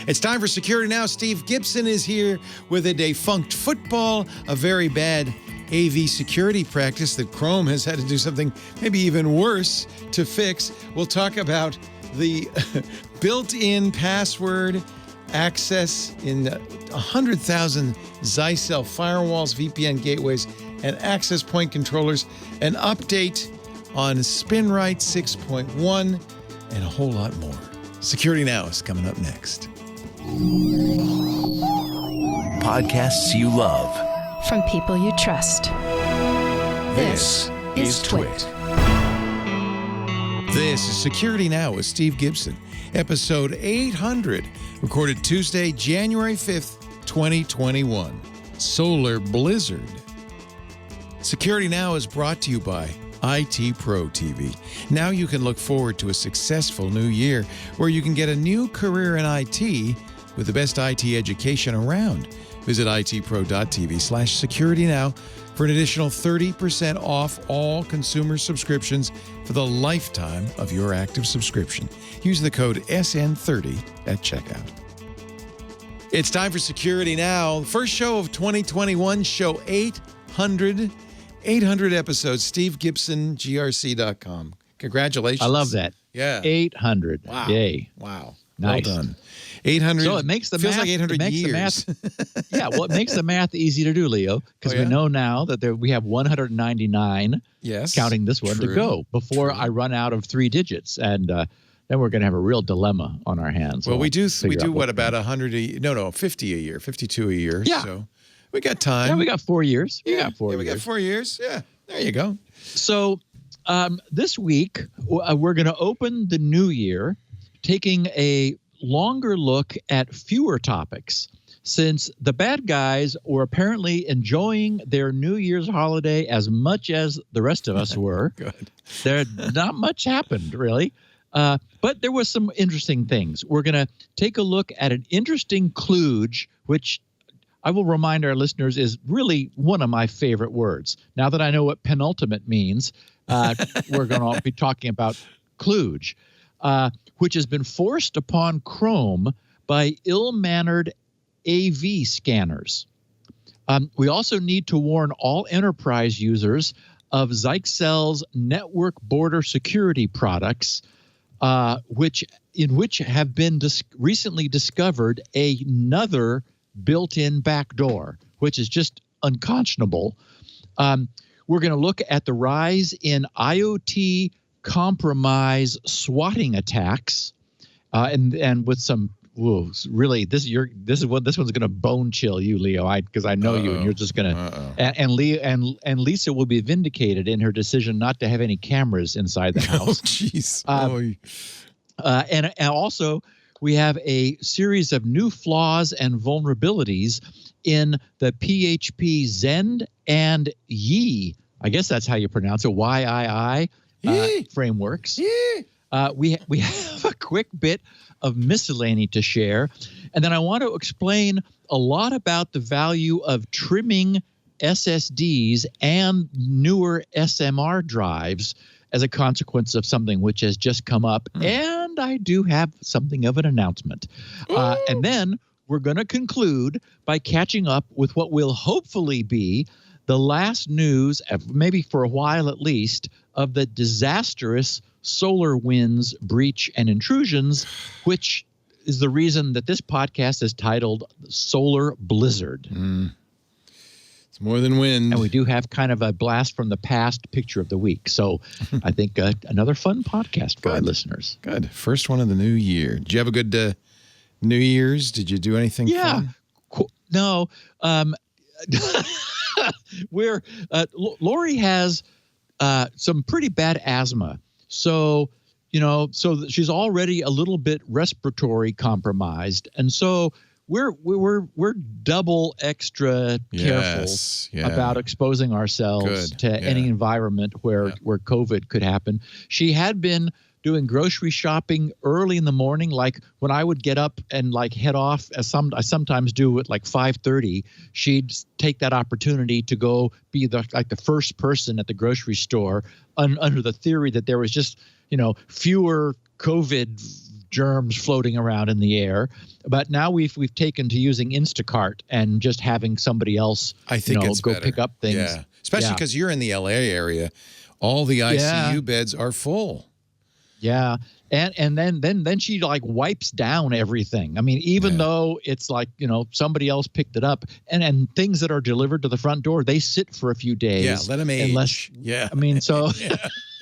It's time for Security Now. Steve Gibson is here with a defunct football, a very bad AV security practice that Chrome has had to do something maybe even worse to fix. We'll talk about the built-in password access in 100,000 Zyxel firewalls, VPN gateways, and access point controllers, an update on SpinRite 6.1, and a whole lot more. Security Now is coming up next. Podcasts you love. From people you trust. This is TWiT. This is Security Now with Steve Gibson, episode 800, recorded Tuesday, January 5th, 2021. SolarBlizzard. Security Now is brought to you by IT Pro TV. Now you can look forward to a successful new year where you can get a new career in IT with the best IT education around. Visit itpro.tv/securitynow for an additional 30% off all consumer subscriptions for the lifetime of your active subscription. Use the code SN30 at checkout. It's time for Security Now. First show of 2021, show 800. 800 episodes. Steve Gibson, grc.com. Congratulations. I love that. Yeah. 800. Wow. Yay. Wow. Nice. Well done. 800. So it makes the feels math, like 800 years. Yeah, well, it makes the math easy to do, Leo, because we know now that we have 199, counting this one, to go before I run out of 3 digits. And then we're going to have a real dilemma on our hands. Well, we do what, about 100 50 a year, 52 a year. Yeah. So we got time. Yeah, we got 4 years. We got 4 years. Yeah, there you go. So this week, we're going to open the new year taking a longer look at fewer topics, since the bad guys were apparently enjoying their New Year's holiday as much as the rest of us were. Good. There, not much happened, really. But there was some interesting things. We're going to take a look at an interesting kludge, which I will remind our listeners is really one of my favorite words. Now that I know what penultimate means, we're going to be talking about kludge, which has been forced upon Chrome by ill-mannered AV scanners. We also need to warn all enterprise users of Zyxel's network border security products, which have been recently discovered another built-in backdoor, which is just unconscionable. We're going to look at the rise in IoT compromise swatting attacks, and with some really this one's going to bone chill you, Leo, because I know you, and you're just going to and Leo and Lisa will be vindicated in her decision not to have any cameras inside the house. Jeez. And also we have a series of new flaws and vulnerabilities in the PHP Zend and Yi, I guess that's how you pronounce it, YII frameworks. We have a quick bit of miscellany to share, and then I want to explain a lot about the value of trimming SSDs and newer SMR drives as a consequence of something which has just come up, and I do have something of an announcement. And then we're going to conclude by catching up with what will hopefully be the last news, maybe for a while at least, of the disastrous SolarWinds breach and intrusions, which is the reason that this podcast is titled SolarBlizzard. It's more than wind. And we do have kind of a blast from the past picture of the week. So I think another fun podcast for our listeners. Good. First one of the new year. Did you have a good New Year's? Did you do anything fun? No. Lori has some pretty bad asthma. So, she's already a little bit respiratory compromised. And so we're double extra careful about exposing ourselves to any environment where COVID could happen. She had been doing grocery shopping early in the morning, like when I would get up and head off, as I sometimes do at 5:30. She'd take that opportunity to go be the first person at the grocery store, under the theory that there was just fewer COVID germs floating around in the air. But now we've taken to using Instacart and just having somebody else, I think it's go better. pick up things. Yeah, especially because you're in the LA area. All the ICU beds are full. Yeah. And then she like wipes down everything. I mean, even though it's like, somebody else picked it up, and things that are delivered to the front door, they sit for a a few days. Yeah, let them age. I mean, so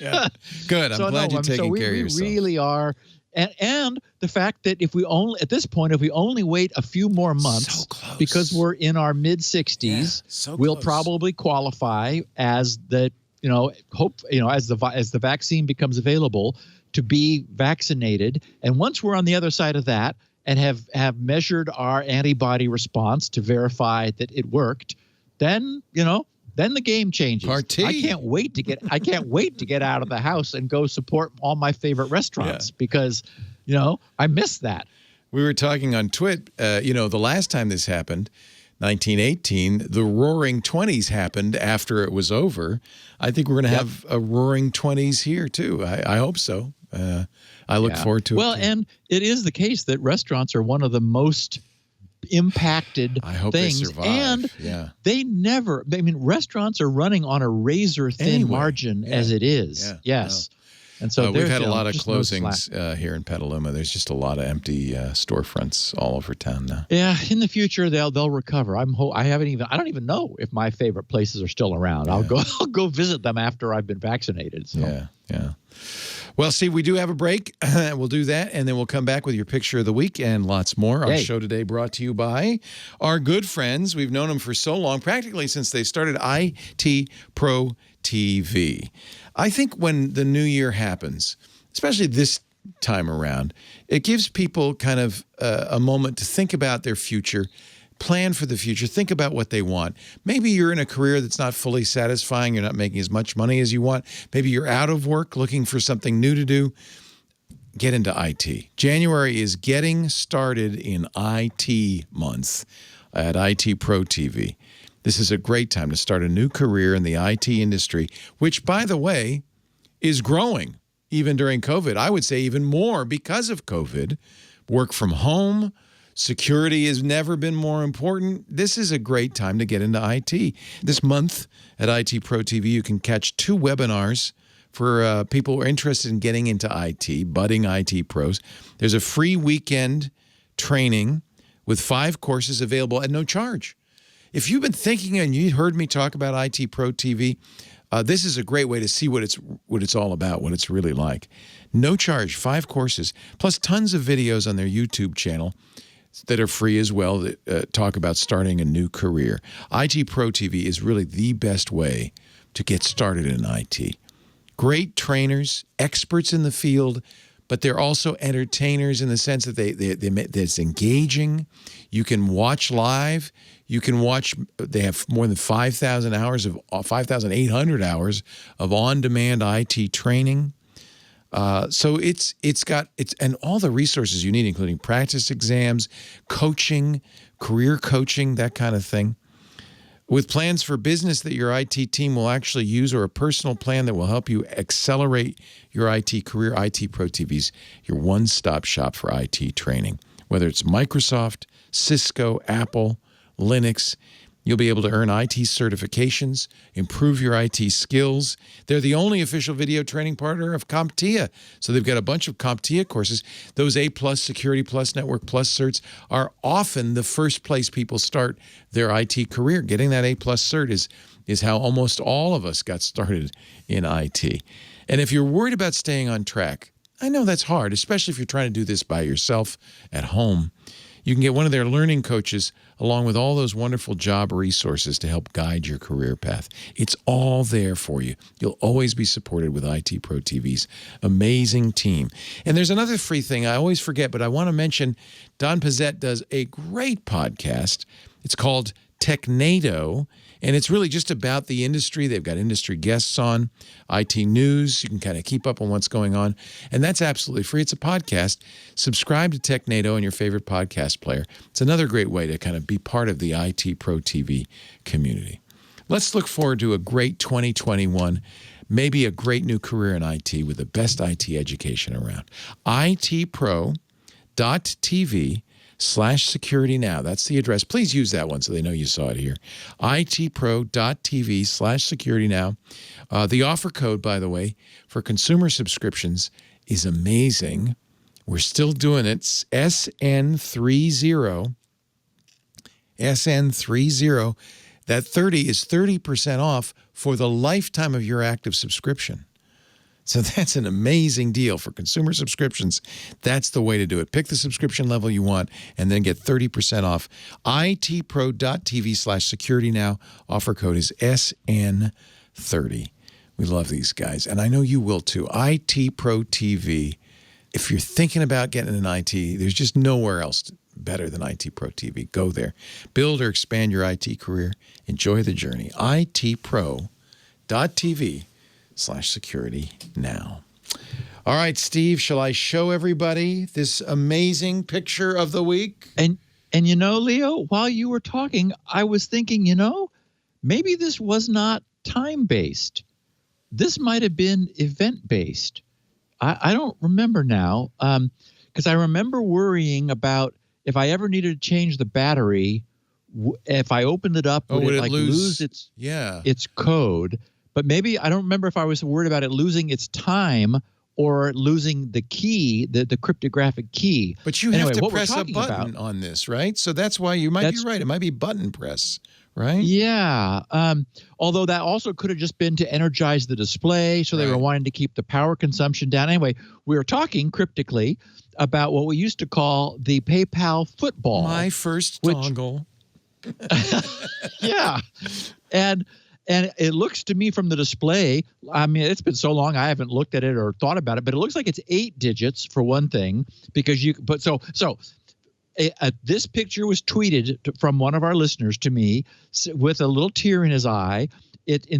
yeah. Good. I'm glad you're taking care of yourself. We really are. And the fact that if we only wait a few more months, because we're in our mid 60s, we'll probably qualify as the as the vaccine becomes available to be vaccinated. And once we're on the other side of that and have measured our antibody response to verify that it worked, then the game changes. Party. I can't wait to get out of the house and go support all my favorite restaurants because I miss that. We were talking on TWiT, the last time this happened, 1918, the Roaring 20s happened after it was over. I think we're going to have a Roaring 20s here too. I hope so. I look forward to it. Well, and it is the case that restaurants are one of the most impacted things. They survive. And they never, restaurants are running on a razor thin margin as it is. Yeah. Yes. And so we've had a lot of closings here in Petaluma. There's just a lot of empty storefronts all over town now. Yeah, in the future they'll recover. I don't even know if my favorite places are still around. I'll go visit them after I've been vaccinated. So. Yeah. Well, Steve, we do have a break. We'll do that, and then we'll come back with your picture of the week and lots more. Our show today brought to you by our good friends. We've known them for so long, practically since they started IT Pro TV. I think when the new year happens, especially this time around, it gives people kind of a moment to think about their future, plan for the future, think about what they want. Maybe you're in a career that's not fully satisfying. You're not making as much money as you want. Maybe you're out of work looking for something new to do. Get into IT. January is getting started in IT month at IT Pro TV. This is a great time to start a new career in the IT industry, which, by the way, is growing even during COVID. I would say even more because of COVID. Work from home, security has never been more important. This is a great time to get into IT. This month at IT Pro TV, you can catch 2 webinars for people who are interested in getting into IT, budding IT pros. There's a free weekend training with 5 courses available at no charge. If you've been thinking and you heard me talk about IT Pro TV, this is a great way to see what it's all about, what it's really like. No charge, 5 courses, plus tons of videos on their YouTube channel that are free as well that talk about starting a new career. IT Pro TV is really the best way to get started in IT. Great trainers, experts in the field, but they're also entertainers in the sense that it's engaging. You can watch live. You can watch. They have more than 5,800 hours of on-demand IT training. So it's and all the resources you need, including practice exams, coaching, career coaching, that kind of thing. With plans for business that your IT team will actually use, or a personal plan that will help you accelerate your IT career, IT Pro TV's your one-stop shop for IT training. Whether it's Microsoft, Cisco, Apple, Linux, you'll be able to earn IT certifications, improve your IT skills. They're the only official video training partner of CompTIA. So they've got a bunch of CompTIA courses. Those A+, Security Plus, Network Plus certs are often the first place people start their IT career. Getting that A+ cert is how almost all of us got started in IT. And if you're worried about staying on track, I know that's hard, especially if you're trying to do this by yourself at home. You can get one of their learning coaches along with all those wonderful job resources to help guide your career path. It's all there for you. You'll always be supported with IT Pro TV's amazing team. And there's another free thing I always forget, but I want to mention Don Pizzette does a great podcast. It's called Technado, and it's really just about the industry. They've got industry guests on, IT news. You can kind of keep up on what's going on, and that's absolutely free. It's a podcast. Subscribe to Technado in your favorite podcast player. It's another great way to kind of be part of the IT Pro TV community. Let's look forward to a great 2021, maybe a great new career in IT with the best IT education around. IT Pro itpro.tv/security now. That's the address. Please use that one so they know you saw it here. itpro.tv/security now. The offer code, by the way, for consumer subscriptions is amazing. We're still doing it. It's SN30. SN30. That 30 is 30% off for the lifetime of your active subscription. So that's an amazing deal for consumer subscriptions. That's the way to do it. Pick the subscription level you want and then get 30% off. itpro.tv/security now. Offer code is SN30. We love these guys, and I know you will too. IT Pro TV. If you're thinking about getting an IT, there's just nowhere else better than IT Pro TV. Go there. Build or expand your IT career. Enjoy the journey. itpro.tv/security now. All right, Steve, shall I show everybody this amazing picture of the week? And you know, Leo, while you were talking, I was thinking, maybe this was not time-based. This might have been event-based. I don't remember now, because I remember worrying about if I ever needed to change the battery, if I opened it up, would it lose its code? But maybe I don't remember if I was worried about it losing its time or losing the key, the cryptographic key. But you have to press a button on this, right? So that's why you might be right. It might be button press, right? Yeah. Although that also could have just been to energize the display, so they were wanting to keep the power consumption down. Anyway, we were talking cryptically about what we used to call the PayPal football. My first dongle. Yeah. And it looks to me from the display, I mean, it's been so long I haven't looked at it or thought about it, but it looks like it's 8 digits for one thing, because this picture was tweeted from one of our listeners to me with a little tear in his eye.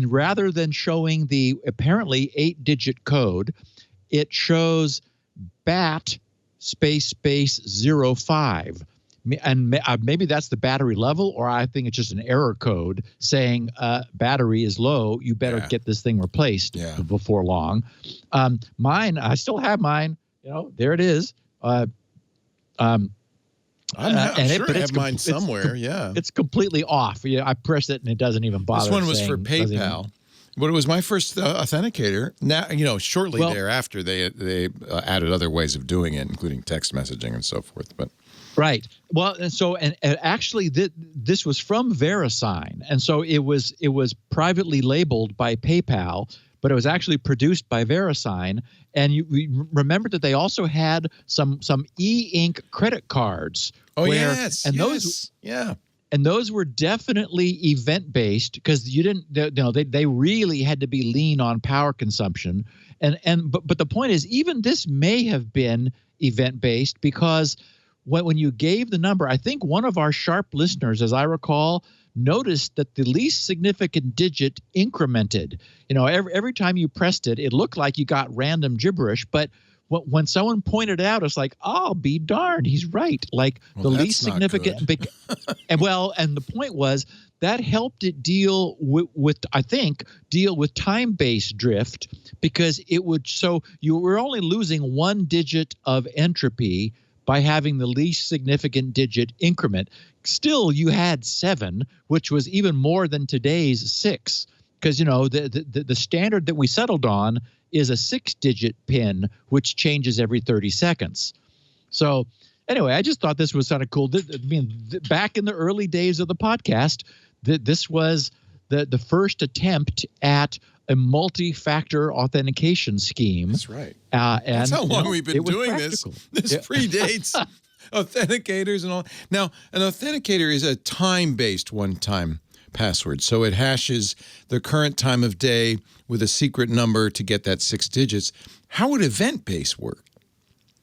Rather than showing the apparently 8-digit code, it shows BAT /05. And maybe that's the battery level, or I think it's just an error code saying battery is low. You better get this thing replaced before long. Mine, I still have mine. There it is. I'm sure I have mine somewhere. It's completely off. I press it and it doesn't even bother. This one was for PayPal. But it was my first authenticator. Now, shortly thereafter, they added other ways of doing it, including text messaging and so forth. But right. Well, and actually, this was from VeriSign, and so it was privately labeled by PayPal, but it was actually produced by VeriSign. And you remember that they also had some e-ink credit cards. Oh, yes. And those, And those were definitely event-based, because you didn't, they really had to be lean on power consumption. But the point is, even this may have been event-based, because when you gave the number, I think one of our sharp listeners, as I recall, noticed that the least significant digit incremented. Every time you pressed it, it looked like you got random gibberish, but when someone pointed it out, it's like, I'll be darned, he's right. Like the least significant, and the point was that helped it deal with time-based drift, because you were only losing 1 digit of entropy by having the least significant digit increment. Still, you had 7, which was even more than today's 6, because the standard that we settled on is a 6-digit PIN, which changes every 30 seconds. So anyway, I just thought this was kind of cool. Back in the early days of the podcast, this was the first attempt at a multi-factor authentication scheme. That's right. That's how long we've been doing this. This predates authenticators and all. Now, an authenticator is a time-based one-time password. So it hashes the current time of day with a secret number to get that 6 digits. How would event-based work?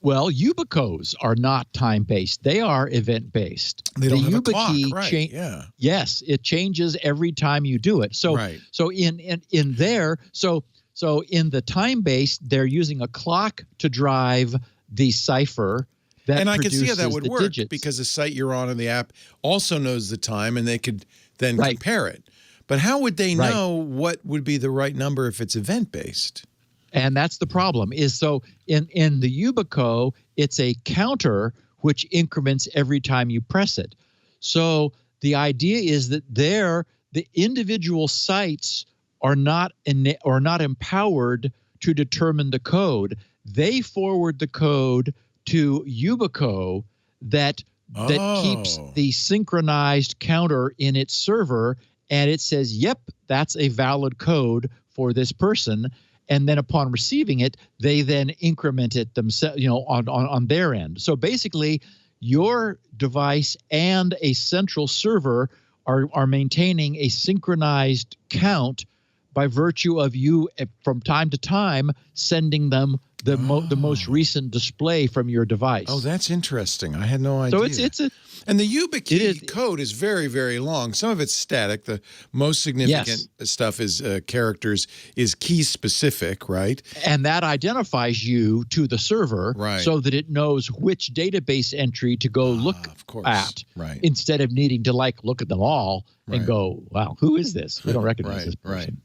Well, Ubicos are not time-based. They are event-based. They don't have a clock, right? Yes, it changes every time you do it. So, so in the time-based, they're using a clock to drive the cipher. And I can see how that would work, because the site you're on in the app also knows the time, and they could then compare it. But how would they know what would be the right number if it's event-based? And that's the problem. Is so in the Yubico, it's a counter which increments every time you press it. So the idea is that the individual sites are not empowered to determine the code. They forward the code to Yubico that keeps the synchronized counter in its server, and it says, yep, that's a valid code for this person. And then upon receiving it, they then increment it themselves, on their end. So basically, your device and a central server are maintaining a synchronized count by virtue of you, from time to time, sending them the most recent display from your device. Oh, that's interesting. I had no idea. So and the YubiKey code is very, very long. Some of it's static. The most significant stuff is characters, is key specific, right? And that identifies you to the server, so that it knows which database entry to go look at, instead of needing to look at them all and go, wow, who is this? We don't recognize this person.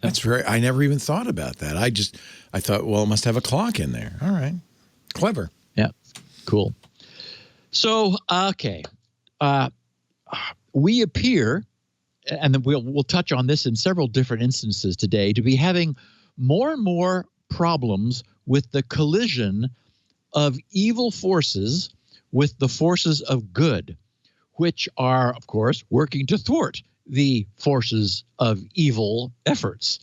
That's I never even thought about that. I thought, well, it must have a clock in there. All right. Clever. Yeah. Cool. So, okay. We appear, and then we'll touch on this in several different instances today, to be having more and more problems with the collision of evil forces with the forces of good, which are, of course, working to thwart the forces of evil efforts.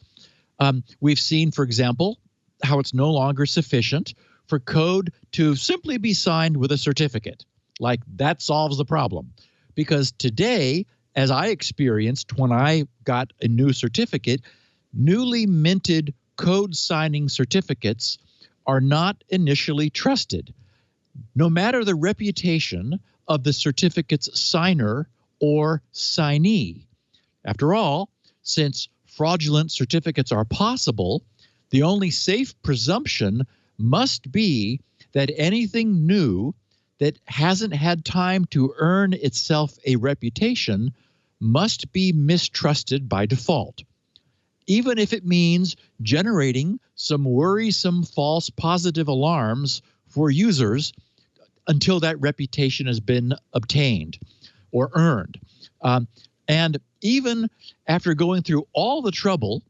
We've seen, for example, how it's no longer sufficient for code to simply be signed with a certificate. Like, that solves the problem. Because today, as I experienced when I got a new certificate, newly minted code signing certificates are not initially trusted, no matter the reputation of the certificate's signer or signee. After all, since fraudulent certificates are possible, the only safe presumption must be that anything new that hasn't had time to earn itself a reputation must be mistrusted by default, even if it means generating some worrisome false positive alarms for users until that reputation has been obtained or earned. And even after going through all the trouble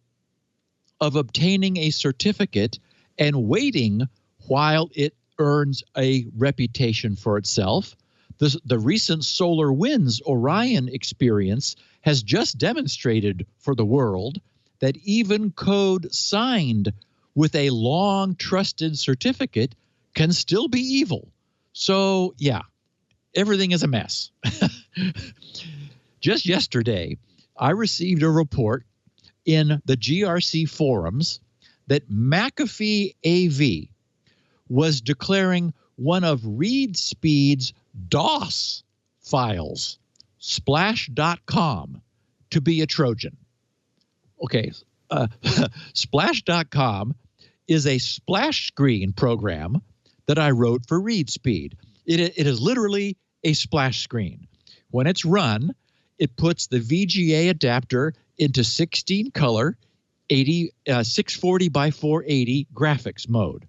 of obtaining a certificate and waiting while it earns a reputation for itself, the recent SolarWinds Orion experience has just demonstrated for the world that even code signed with a long trusted certificate can still be evil. So, yeah, everything is a mess. Just yesterday, I received a report in the GRC forums that McAfee AV was declaring one of ReadSpeed's DOS files, splash.com, to be a Trojan. Okay, splash.com is a splash screen program that I wrote for ReadSpeed. It is literally a splash screen. When it's run, it puts the VGA adapter into 16 color 640 by 480 graphics mode.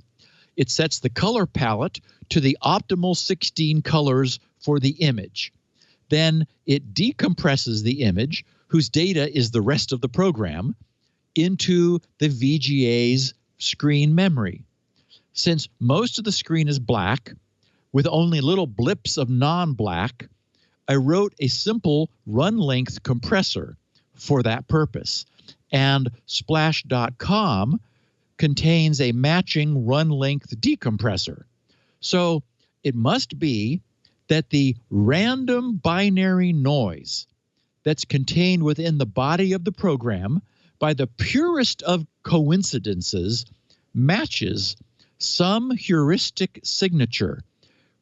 It sets the color palette to the optimal 16 colors for the image. Then it decompresses the image, whose data is the rest of the program, into the VGA's screen memory. Since most of the screen is black, with only little blips of non-black, I wrote a simple run length compressor for that purpose. And splash.com contains a matching run length decompressor. So it must be that the random binary noise that's contained within the body of the program, by the purest of coincidences, matches some heuristic signature,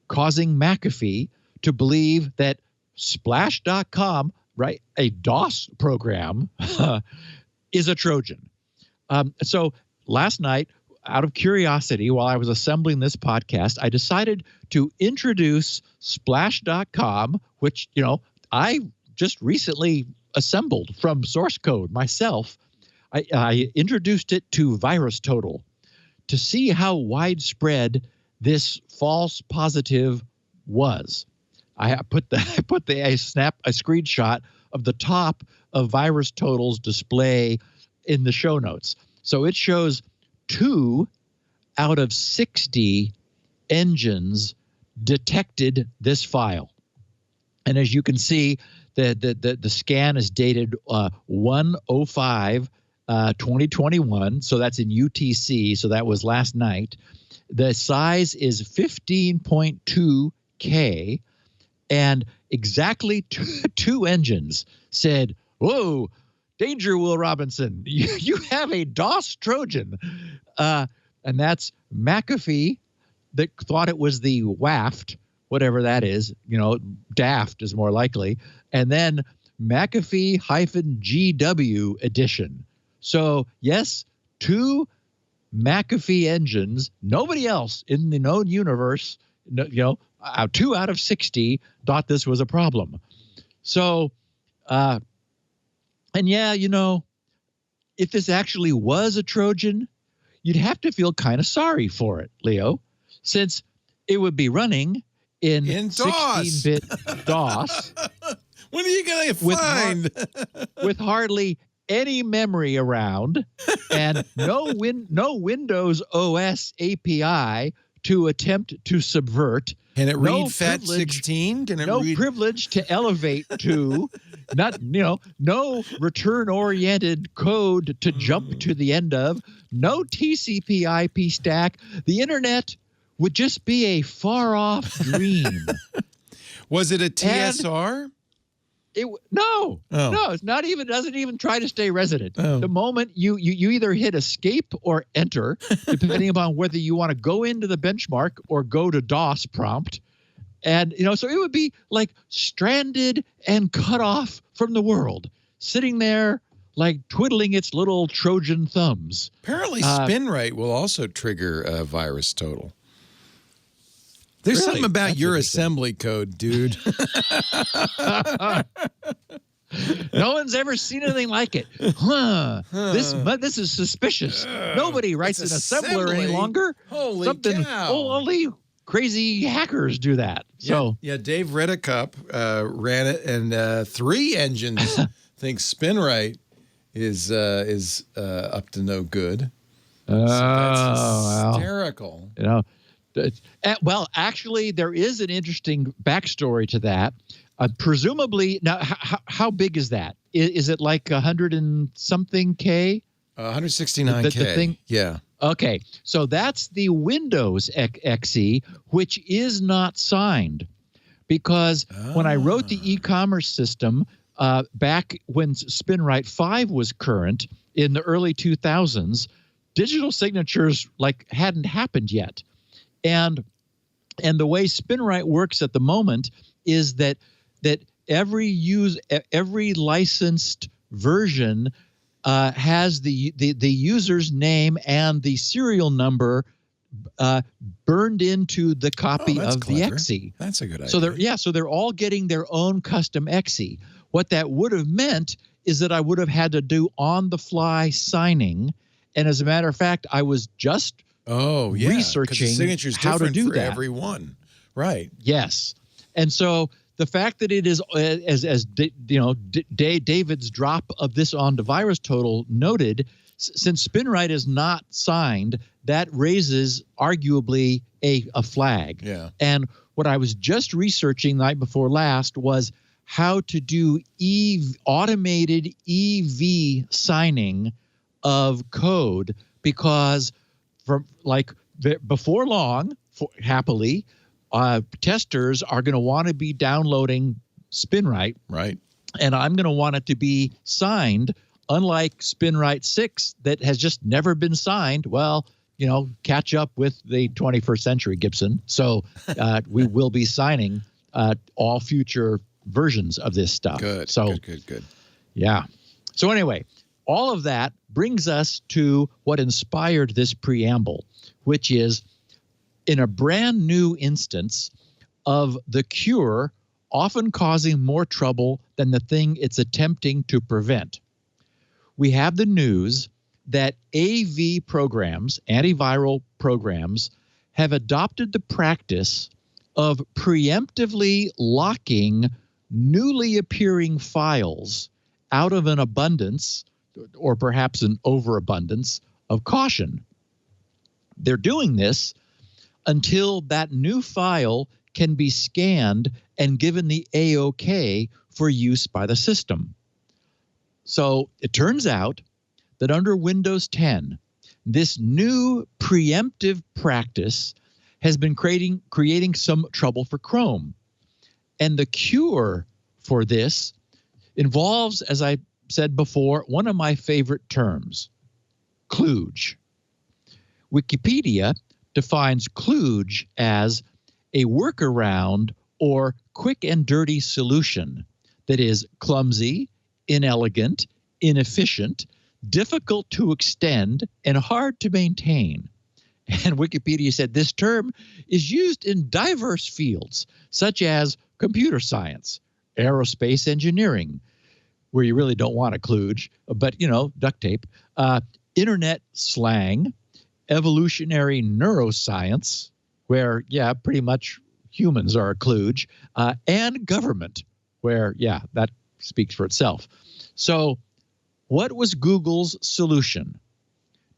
causing McAfee to believe that splash.com, right, a DOS program, is a Trojan. So last night, out of curiosity, while I was assembling this podcast, I decided to introduce splash.com, which, I just recently assembled from source code myself. I introduced it to VirusTotal to see how widespread this false positive was. I put a screenshot of the top of Virus Totals display in the show notes. So it shows 2 out of 60 engines detected this file. And as you can see, the scan is dated 1/05/2021. So that's in UTC. So that was last night. The size is 15.2K, and exactly two engines said, "Whoa, danger, Will Robinson! You have a DOS Trojan," and that's McAfee that thought it was the WAFT, whatever that is. Daft is more likely, and then McAfee-GW edition. So yes, 2 McAfee engines. Nobody else in the known universe, 2 out of 60 thought this was a problem. So, and yeah, if this actually was a Trojan, you'd have to feel kind of sorry for it, Leo, since it would be running in 16-bit DOS. When are you going to find? With hardly any memory around, and no Windows OS API to attempt to subvert. Can it read FAT16? Can it read? Privilege to elevate to, no return-oriented code to jump to the end of, no TCP/IP stack. The internet would just be a far-off dream. Was it a TSR? No, it's not even. Doesn't even try to stay resident. Oh. The moment you either hit escape or enter, depending upon whether you want to go into the benchmark or go to DOS prompt, and so it would be like stranded and cut off from the world, sitting there like twiddling its little Trojan thumbs. Apparently, SpinRite will also trigger a virus total. There's Really? something about That's your interesting. assembly code, dude. No one's ever seen anything like it. This is suspicious. Nobody writes an It's assembler any assembly? longer. Holy cow. Only crazy hackers do that. So yeah, Dave Reddecup ran it, and 3 engines think SpinRite is up to no good. So that's hysterical. Well, actually, there is an interesting backstory to that. Presumably, now, how big is that? Is it like 100 and something K? 169K. The thing? Yeah. Okay, so that's the Windows XE, which is not signed, because when I wrote the e-commerce system back when SpinRite 5 was current in the early 2000s, digital signatures hadn't happened yet. And the way SpinRite works at the moment is that every licensed version has the user's name and the serial number burned into the copy of clever. the XE. That's a good idea. So they're all getting their own custom XE. What that would have meant is that I would have had to do on-the-fly signing, and as a matter of fact, I was just researching the signature's how to different do for that. every one. Right. Yes. And so the fact that it is, as David's drop of this onto Virus Total noted, since SpinRite is not signed, that raises arguably a flag. Yeah. And what I was just researching the night before last was how to do automated EV signing of code, because before long, happily, testers are going to want to be downloading SpinRite. Right. And I'm going to want it to be signed, unlike SpinRite 6 that has just never been signed. Well, catch up with the 21st century, Gibson. So we will be signing all future versions of this stuff. Good. So, Good. Yeah. So anyway, all of that brings us to what inspired this preamble, which is in a brand new instance of the cure often causing more trouble than the thing it's attempting to prevent. We have the news that AV programs, antiviral programs, have adopted the practice of preemptively locking newly appearing files out of an abundance, or perhaps an overabundance, of caution. They're doing this until that new file can be scanned and given the A-OK for use by the system. So it turns out that under Windows 10, this new preemptive practice has been creating some trouble for Chrome. And the cure for this involves, as I said before, one of my favorite terms, kludge. Wikipedia defines kludge as a workaround or quick and dirty solution that is clumsy, inelegant, inefficient, difficult to extend, and hard to maintain. And Wikipedia said this term is used in diverse fields, such as computer science, aerospace engineering, where you really don't want a kludge, but, duct tape, internet slang, evolutionary neuroscience, where, pretty much humans are a kludge, and government, where, that speaks for itself. So what was Google's solution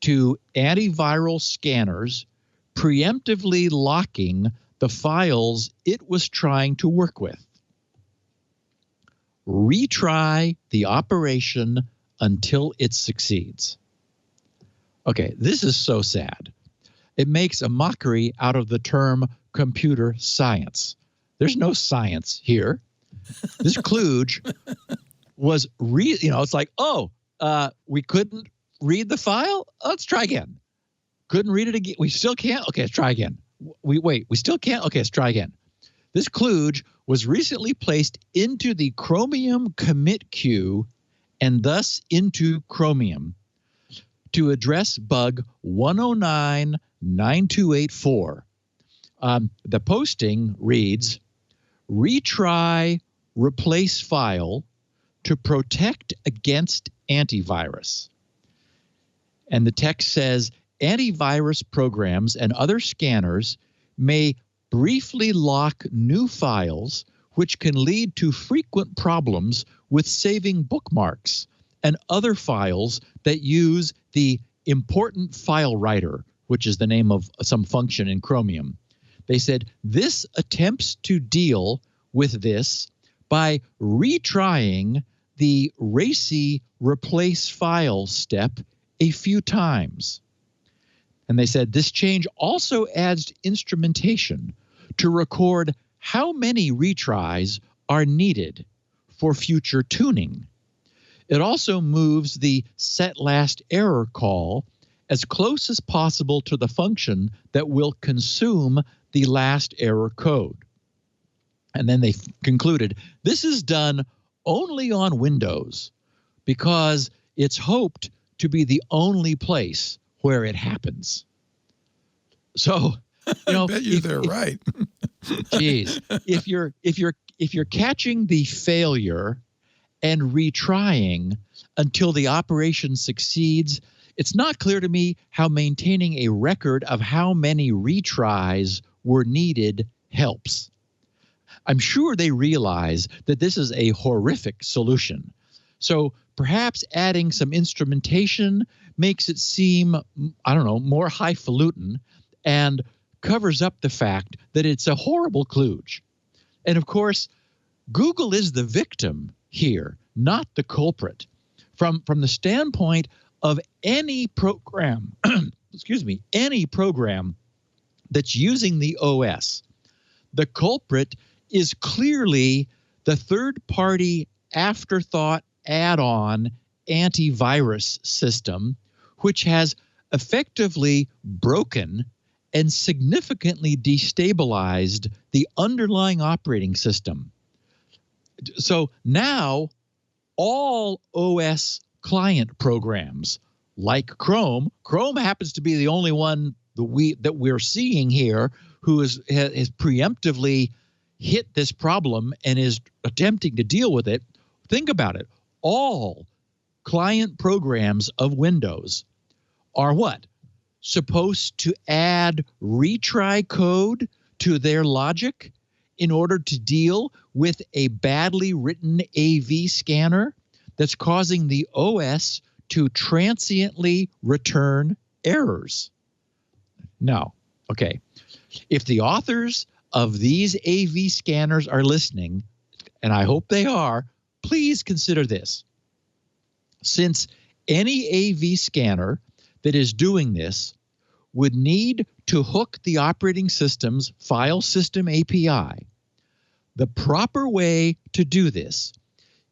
to antiviral scanners preemptively locking the files it was trying to work with? Retry the operation until it succeeds. Okay, this is so sad. It makes a mockery out of the term computer science. There's no science here. This kludge was, it's like, we couldn't read the file? Let's try again. Couldn't read it again. We still can't? Okay, let's try again. We still can't? Okay, let's try again. This kludge was recently placed into the Chromium commit queue and thus into Chromium to address bug 1099284. The posting reads, retry replace file to protect against antivirus. And the text says, antivirus programs and other scanners may briefly lock new files, which can lead to frequent problems with saving bookmarks and other files that use the important file writer, which is the name of some function in Chromium. They said this attempts to deal with this by retrying the racy replace file step a few times. And they said this change also adds instrumentation to record how many retries are needed for future tuning. It also moves the set last error call as close as possible to the function that will consume the last error code. And then they concluded this is done only on Windows because it's hoped to be the only place where it happens. So, I bet they're right. Geez, if you're catching the failure and retrying until the operation succeeds, it's not clear to me how maintaining a record of how many retries were needed helps. I'm sure they realize that this is a horrific solution. So perhaps adding some instrumentation makes it seem, more highfalutin and covers up the fact that it's a horrible kludge. And of course, Google is the victim here, not the culprit. From the standpoint of any program, any program that's using the OS, the culprit is clearly the third-party afterthought add-on antivirus system, which has effectively broken and significantly destabilized the underlying operating system. So now all OS client programs like Chrome happens to be the only one that we're seeing here who has preemptively hit this problem and is attempting to deal with it. Think about it. All client programs of Windows are what? Supposed to add retry code to their logic in order to deal with a badly written AV scanner that's causing the OS to transiently return errors. No. Okay. If the authors of these AV scanners are listening, and I hope they are, please consider this. Since any AV scanner that is doing this would need to hook the operating system's file system API, the proper way to do this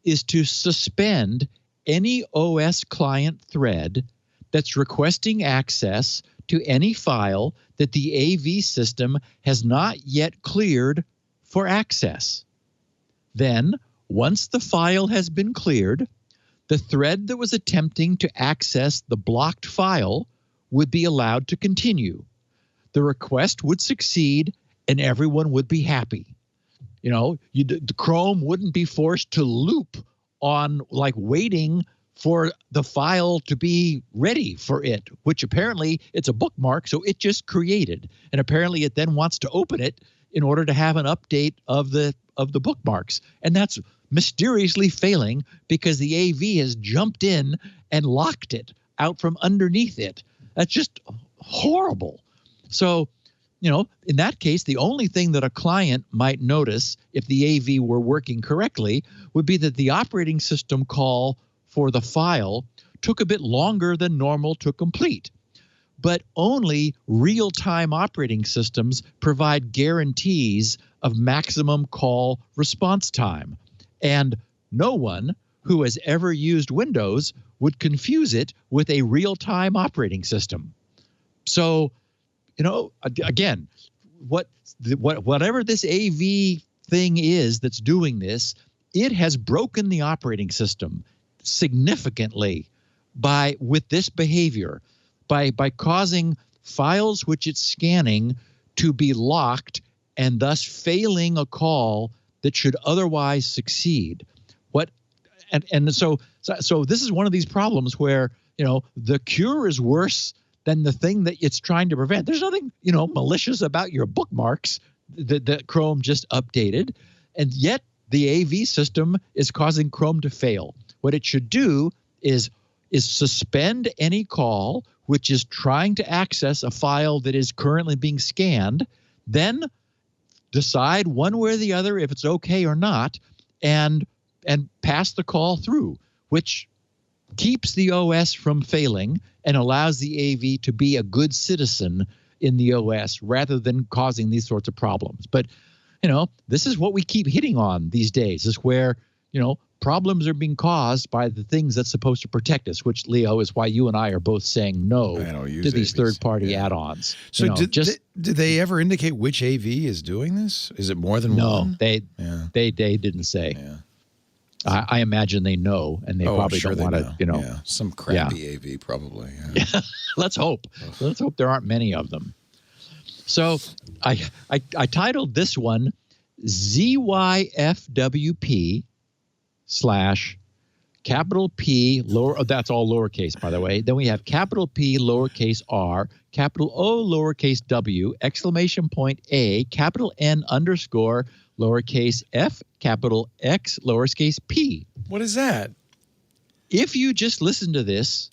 is to suspend any OS client thread that's requesting access to any file that the AV system has not yet cleared for access. Then, once the file has been cleared, the thread that was attempting to access the blocked file would be allowed to continue. The request would succeed and everyone would be happy. The Chrome wouldn't be forced to loop on waiting for the file to be ready for it, which apparently it's a bookmark, so it just created. And apparently it then wants to open it in order to have an update of the bookmarks. And that's mysteriously failing because the AV has jumped in and locked it out from underneath it. That's just horrible. So, in that case, the only thing that a client might notice if the AV were working correctly would be that the operating system call for the file took a bit longer than normal to complete. But only real-time operating systems provide guarantees of maximum call response time. And no one who has ever used Windows would confuse it with a real-time operating system. So, again, whatever this AV thing is that's doing this, it has broken the operating system significantly with this behavior, by causing files which it's scanning to be locked and thus failing a call that should otherwise succeed. So this is one of these problems where the cure is worse than the thing that it's trying to prevent. There's nothing malicious about your bookmarks that Chrome just updated, and yet the AV system is causing Chrome to fail. What it should do is suspend any call which is trying to access a file that is currently being scanned, then decide one way or the other if it's okay or not, and pass the call through, which keeps the OS from failing and allows the AV to be a good citizen in the OS rather than causing these sorts of problems. But, this is what we keep hitting on these days, is where, problems are being caused by the things that's supposed to protect us, which, Leo, is why you and I are both saying no to these third-party add-ons. So did they ever indicate which AV is doing this? Is it more than one? No, they didn't say. Yeah. I imagine they know, and they probably don't want to, some crappy AV probably. Yeah. Let's hope. Let's hope there aren't many of them. So I titled this one ZYFWP / capital P lower. That's all lowercase, by the way. Then we have capital P lowercase r, capital O lowercase w, exclamation point A, capital N underscore lowercase f, capital X lowercase p. What is that? If you just listen to this,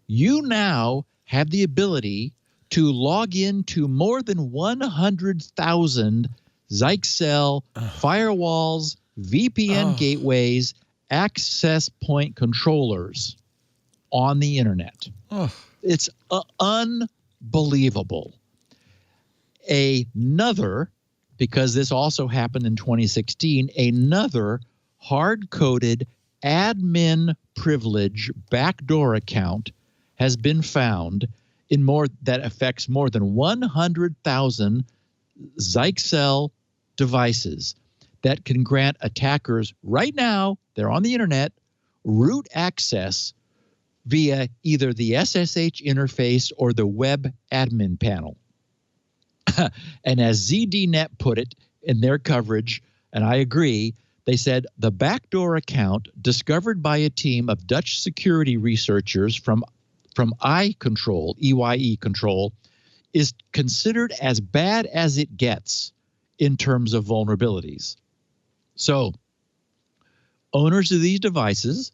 you now have the ability to log into more than 100,000 Zyxel firewalls, VPN gateways, access point controllers on the internet. It's unbelievable. Because this also happened in 2016, another hard-coded admin privilege backdoor account has been found that affects more than 100,000 Zyxel devices that can grant attackers right now, they're on the internet, root access via either the SSH interface or the web admin panel. And as ZDNet put it in their coverage, and I agree, they said the backdoor account discovered by a team of Dutch security researchers from from EYE control, EYE control, is considered as bad as it gets in terms of vulnerabilities. So owners of these devices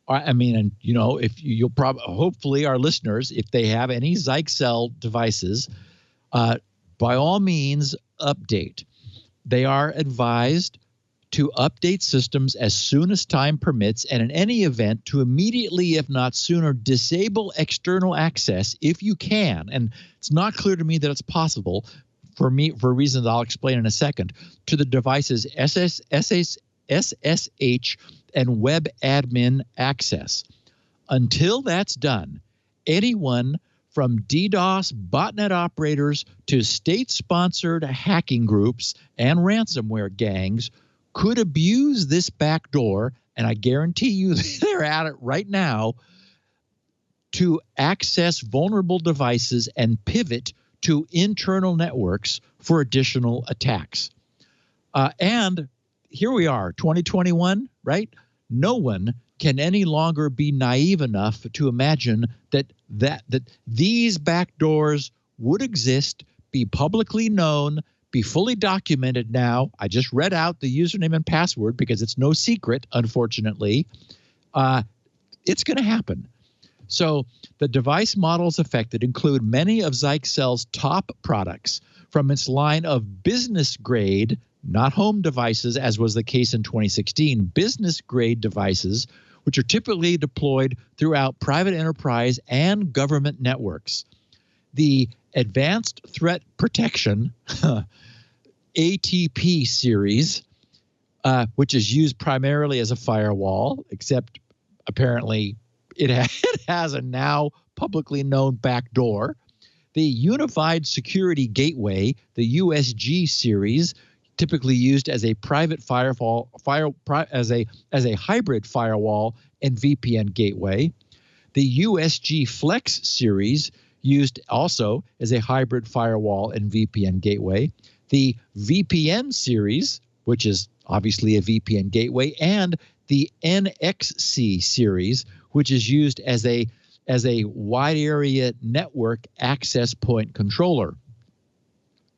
are, if you'll probably, hopefully our listeners, if they have any Zyxel devices, by all means, update. They are advised to update systems as soon as time permits, and in any event, to immediately, if not sooner, disable external access if you can. And it's not clear to me that it's possible for reasons I'll explain in a second, to the device's SSH and web admin access. Until that's done, anyone from DDoS botnet operators to state-sponsored hacking groups and ransomware gangs could abuse this backdoor, and I guarantee you they're at it right now, to access vulnerable devices and pivot to internal networks for additional attacks. And here we are, 2021, right? No one can any longer be naive enough to imagine that these backdoors would exist, be publicly known, be fully documented now. I just read out the username and password because it's no secret, unfortunately. It's going to happen. So the device models affected include many of Zyxel's top products from its line of business-grade, not home devices, as was the case in 2016, business-grade devices, which are typically deployed throughout private enterprise and government networks. The Advanced Threat Protection ATP series, which is used primarily as a firewall, except apparently it has a now publicly known backdoor. The Unified Security Gateway, the USG series, typically used as a private as a hybrid firewall and VPN gateway. The USG Flex series, used also as a hybrid firewall and VPN gateway. The VPN series, which is obviously a VPN gateway, and the NXC series, which is used as a wide area network access point controller,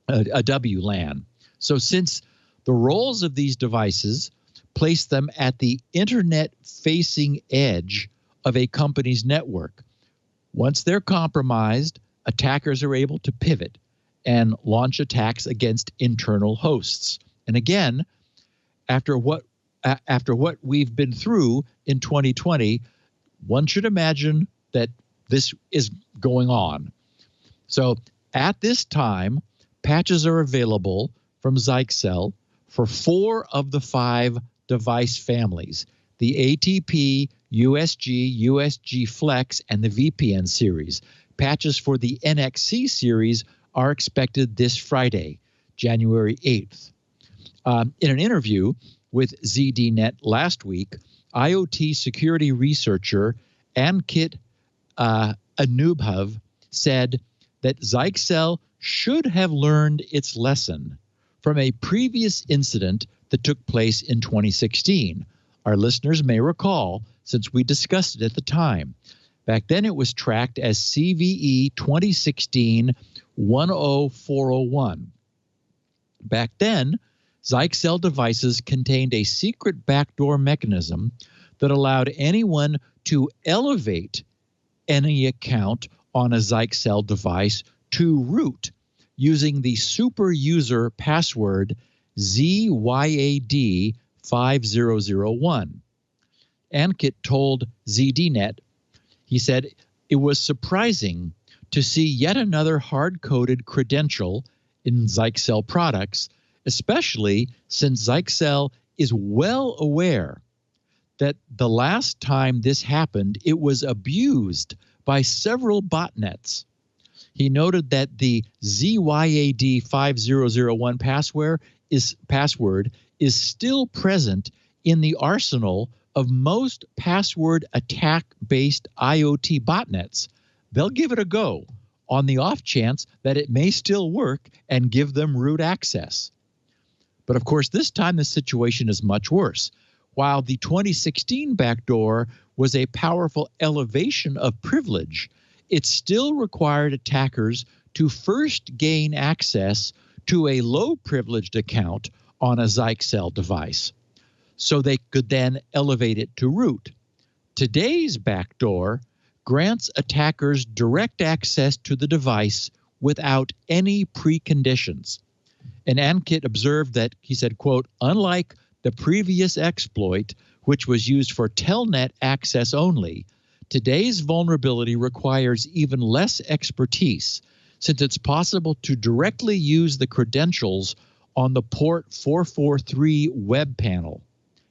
a WLAN. So since the roles of these devices place them at the internet-facing edge of a company's network, once they're compromised, attackers are able to pivot and launch attacks against internal hosts. And again, after what we've been through in 2020, one should imagine that this is going on. So at this time, patches are available from Zyxel for 4 of the 5 device families: the ATP, USG, USG Flex, and the VPN series. Patches for the NXC series are expected this Friday, January 8th. In an interview with ZDNet last week, IoT security researcher Ankit Anubhav said that Zyxel should have learned its lesson from a previous incident that took place in 2016. Our listeners may recall, since we discussed it at the time. Back then, it was tracked as CVE 2016-10401. Back then, Zyxel devices contained a secret backdoor mechanism that allowed anyone to elevate any account on a Zyxel device to root using the super user password ZYAD5001. Ankit told ZDNet, he said, it was surprising to see yet another hard-coded credential in Zyxel products, especially since Zyxel is well aware that the last time this happened, it was abused by several botnets. He noted that the ZYAD5001 password is still present in the arsenal of most password attack-based IoT botnets. They'll give it a go on the off chance that it may still work and give them root access. But of course, this time the situation is much worse. While the 2016 backdoor was a powerful elevation of privilege, it still required attackers to first gain access to a low-privileged account on a Zyxel device, so they could then elevate it to root. Today's backdoor grants attackers direct access to the device without any preconditions. And Ankit observed that, he said, quote, unlike the previous exploit, which was used for telnet access only, today's vulnerability requires even less expertise, since it's possible to directly use the credentials on the port 443 web panel.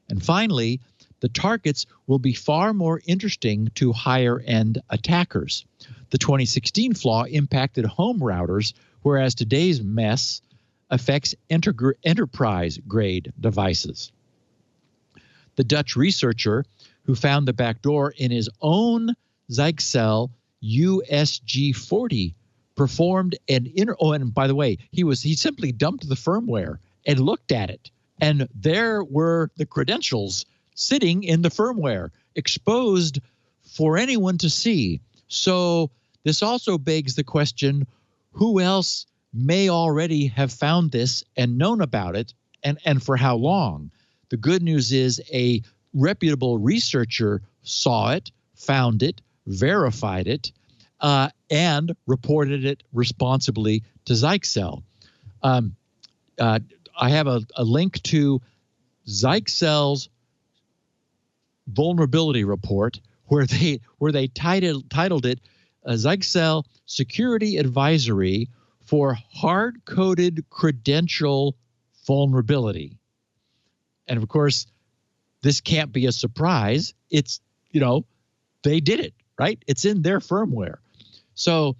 And finally, the targets will be far more interesting to higher-end attackers. The 2016 flaw impacted home routers, whereas today's mess affects enterprise-grade devices. The Dutch researcher who found the backdoor in his own Zyxel USG40 performed an and by the way, he simply dumped the firmware and looked at it, and there were the credentials sitting in the firmware, exposed for anyone to see. So this also begs the question, who else may already have found this and known about it, and for how long? The good news is a reputable researcher saw it, found it, verified it, and reported it responsibly to Zyxel. I have a link to Zyxel's vulnerability report where they titled it Zyxel Security Advisory for Hard-Coded Credential Vulnerability. And of course, this can't be a surprise. It's, they did it, right? It's in their firmware. So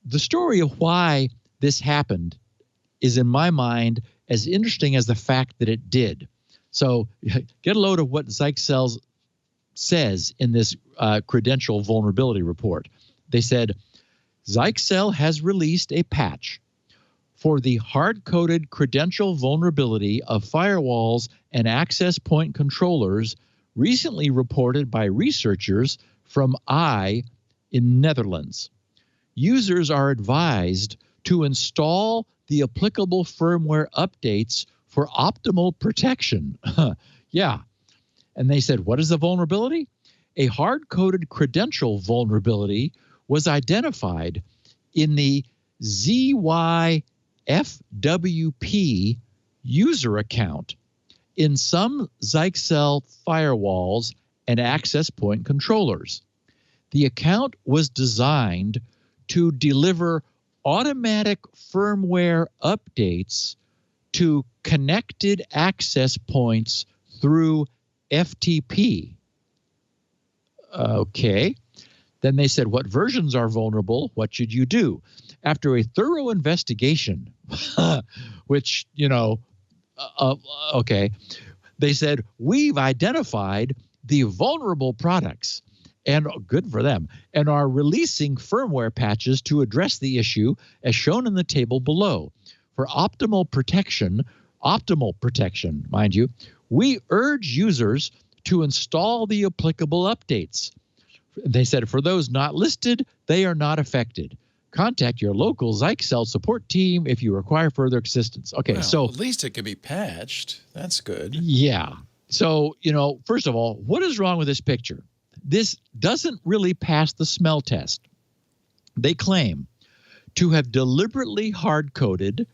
the story of why this happened is, in my mind, as interesting as the fact that it did. So get a load of what Zyxel says in this credential vulnerability report. They said, Zyxel has released a patch for the hard-coded credential vulnerability of firewalls and access point controllers recently reported by researchers from in Netherlands. Users are advised to install the applicable firmware updates for optimal protection. Yeah. And they said, what is the vulnerability? A hard-coded credential vulnerability was identified in the ZYFWP user account in some Zyxel firewalls and access point controllers. The account was designed to deliver automatic firmware updates to connected access points through FTP. Okay. Then they said, what versions are vulnerable? What should you do? After a thorough investigation, which, okay, they said, we've identified the vulnerable products, and good for them, and are releasing firmware patches to address the issue as shown in the table below. For optimal protection, mind you, we urge users to install the applicable updates. They said, for those not listed, they are not affected. Contact your local Zyxel support team if you require further assistance. Okay, well, so at least it can be patched. That's good. Yeah. So, first of all, what is wrong with this picture? This doesn't really pass the smell test. They claim to have deliberately hard-coded,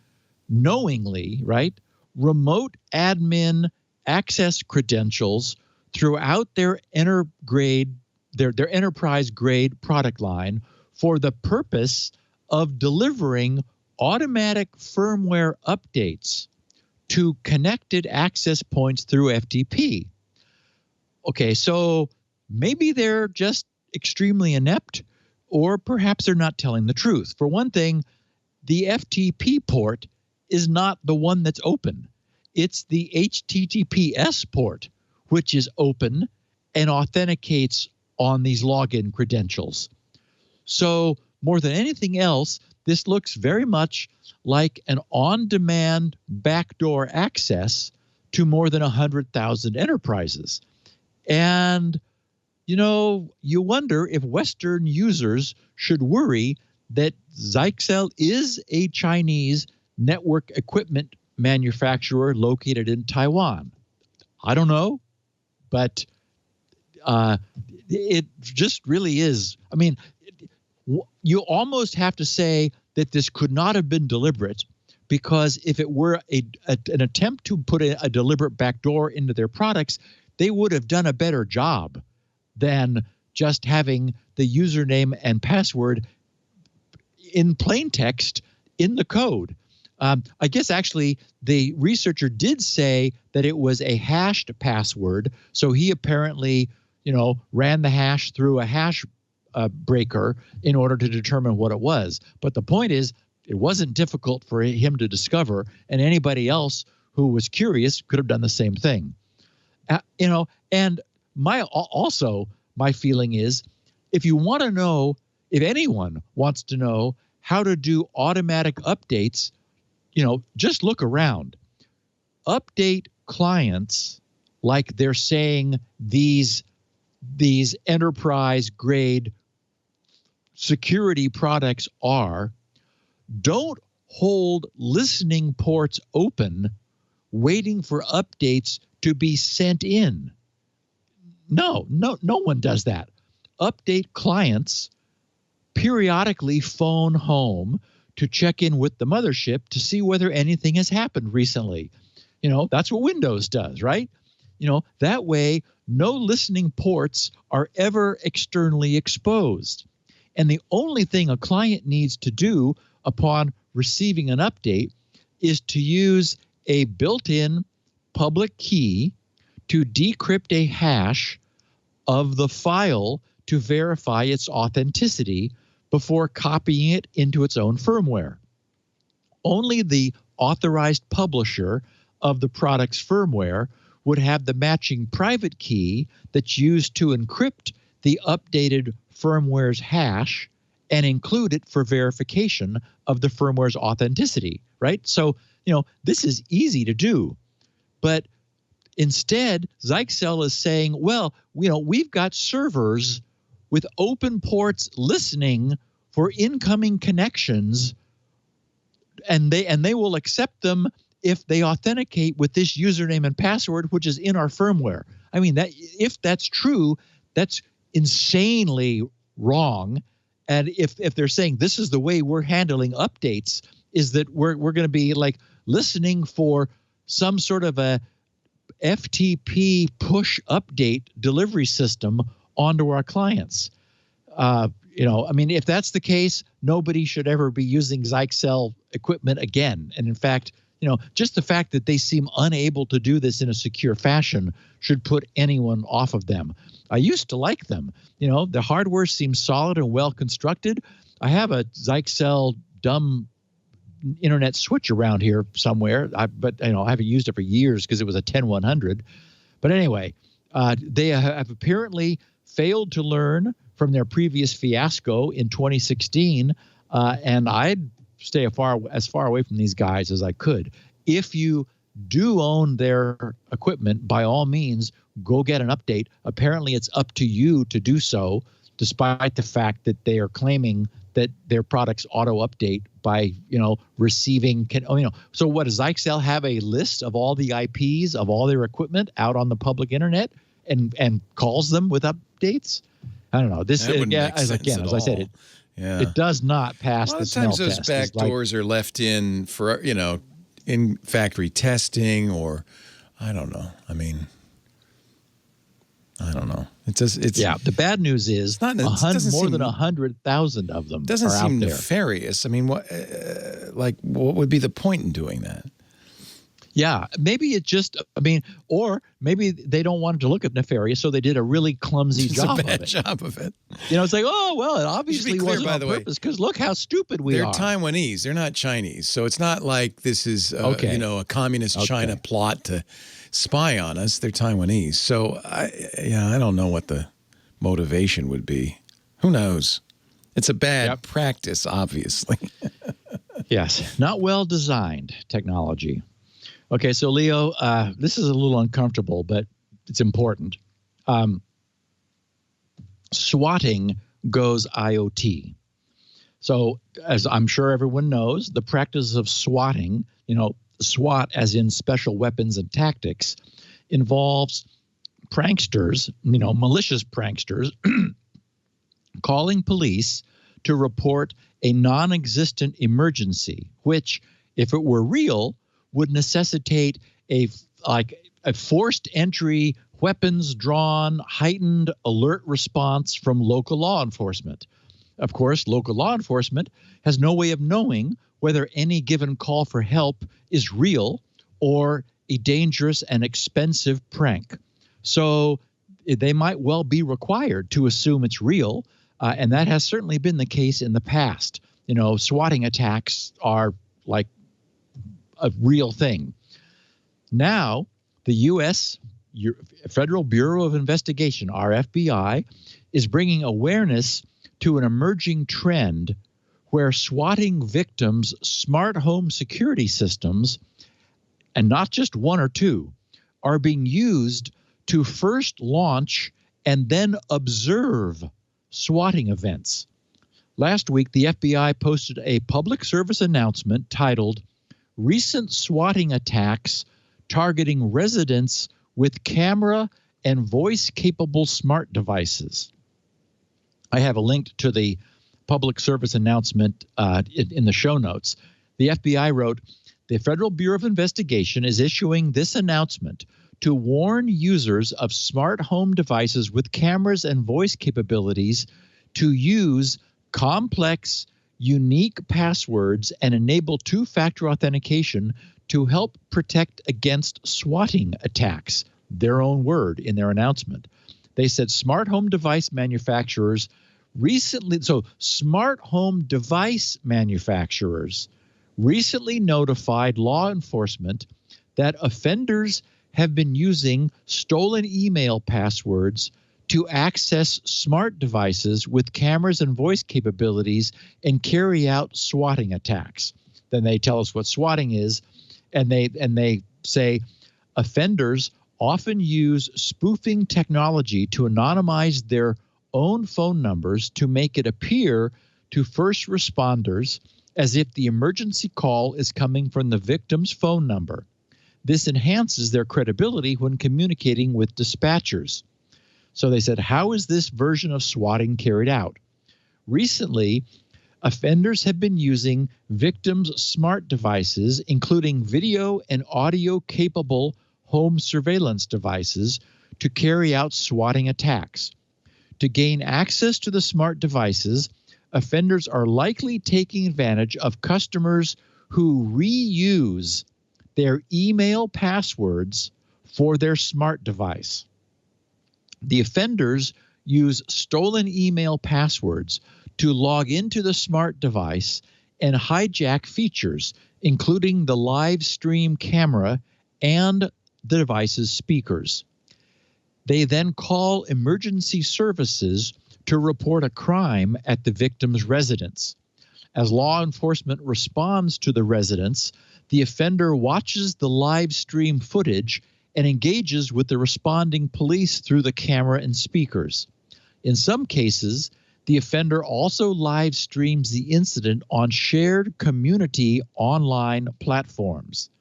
knowingly, right, remote admin access credentials throughout their enterprise-grade product line for the purpose of delivering automatic firmware updates to connected access points through FTP. Okay, so maybe they're just extremely inept, or perhaps they're not telling the truth. For one thing, the FTP port is not the one that's open. It's the HTTPS port, which is open and authenticates on these login credentials. So more than anything else, this looks very much like an on-demand backdoor access to more than 100,000 enterprises. And you wonder if Western users should worry that Zyxel is a Chinese network equipment manufacturer located in Taiwan. I don't know, but it just really is. I mean, you almost have to say that this could not have been deliberate, because if it were an attempt to put a deliberate backdoor into their products, they would have done a better job than just having the username and password in plain text in the code. I guess actually the researcher did say that it was a hashed password, so he apparently, ran the hash through a hash breaker in order to determine what it was. But the point is, it wasn't difficult for him to discover, and anybody else who was curious could have done the same thing. And my feeling is, if you want to know, if anyone wants to know how to do automatic updates, just look around. Update clients, like they're saying these enterprise grade security products are, don't hold listening ports open waiting for updates to be sent in. No one does that. Update clients periodically phone home to check in with the mothership to see whether anything has happened recently. That's what Windows does, right? That way, no listening ports are ever externally exposed. And the only thing a client needs to do upon receiving an update is to use a built-in public key to decrypt a hash of the file to verify its authenticity before copying it into its own firmware. Only the authorized publisher of the product's firmware would have the matching private key that's used to encrypt the updated firmware's hash and include it for verification of the firmware's authenticity, right? So, this is easy to do. But instead, Zyxel is saying, well, we've got servers with open ports listening for incoming connections, and they will accept them if they authenticate with this username and password, which is in our firmware. I mean, that if that's true, that's insanely wrong. And if they're saying this is the way we're handling updates, is that we're going to be like listening for some sort of a FTP push update delivery system onto our clients. If that's the case, nobody should ever be using Zyxel equipment again. And in fact, just the fact that they seem unable to do this in a secure fashion should put anyone off of them. I used to like them. The hardware seems solid and well constructed. I have a Zyxel dumb internet switch around here somewhere, but I haven't used it for years because it was a 10100. But anyway, they have apparently failed to learn from their previous fiasco in 2016, and I'd stay as far away from these guys as I could. If you do own their equipment, by all means, go get an update. Apparently, it's up to you to do so, despite the fact that they are claiming that their products auto-update by, receiving. So what, does Zyxel have a list of all the IPs of all their equipment out on the public internet and calls them with updates? I don't know. This, as I said, it does not pass the smell test. A lot of times those back doors are left in for, in factory testing, or I don't know. I don't know. The bad news is more than 100,000 of them doesn't are seem out there. nefarious. What would be the point in doing that? Yeah, maybe it just, or maybe they don't want it to look nefarious, so they did a really clumsy job of it. It's a bad job of it. It's like, oh, well, it obviously wasn't on purpose, because look how stupid we are. They're Taiwanese. They're not Chinese. So it's not like this is, a communist China plot to spy on us. They're Taiwanese. So, I don't know what the motivation would be. Who knows? It's a bad practice, obviously. Yes, not well designed technology. Okay, so Leo, this is a little uncomfortable, but it's important. swatting goes IoT. So, as I'm sure everyone knows, the practice of swatting, SWAT as in special weapons and tactics, involves pranksters, malicious pranksters, calling police to report a non-existent emergency, which, if it were real, would necessitate a forced entry, weapons drawn, heightened alert response from local law enforcement. Of course, local law enforcement has no way of knowing whether any given call for help is real or a dangerous and expensive prank. So they might well be required to assume it's real, and that has certainly been the case in the past. Swatting attacks are like a real thing. Now, the U.S. Federal Bureau of Investigation, our FBI, is bringing awareness to an emerging trend where swatting victims' smart home security systems, and not just one or two, are being used to first launch and then observe swatting events. Last week, the FBI posted a public service announcement titled, "Recent Swatting Attacks Targeting Residents with Camera and Voice-Capable Smart Devices." I have a link to the public service announcement in the show notes. The FBI wrote, "The Federal Bureau of Investigation is issuing this announcement to warn users of smart home devices with cameras and voice capabilities to use complex, unique passwords and enable two-factor authentication to help protect against swatting attacks." Their own word in their announcement. They said smart home device manufacturers recently notified law enforcement that offenders have been using stolen email passwords to access smart devices with cameras and voice capabilities and carry out swatting attacks. Then they tell us what swatting is, and they say offenders often use spoofing technology to anonymize their own phone numbers to make it appear to first responders as if the emergency call is coming from the victim's phone number. This enhances their credibility when communicating with dispatchers. So they said, how is this version of swatting carried out? Recently, offenders have been using victims' smart devices, including video and audio-capable home surveillance devices, to carry out swatting attacks. To gain access to the smart devices, offenders are likely taking advantage of customers who reuse their email passwords for their smart device. The offenders use stolen email passwords to log into the smart device and hijack features, including the live stream camera and the device's speakers. They then call emergency services to report a crime at the victim's residence. As law enforcement responds to the residence, the offender watches the live stream footage and engages with the responding police through the camera and speakers. In some cases, the offender also live streams the incident on shared community online platforms.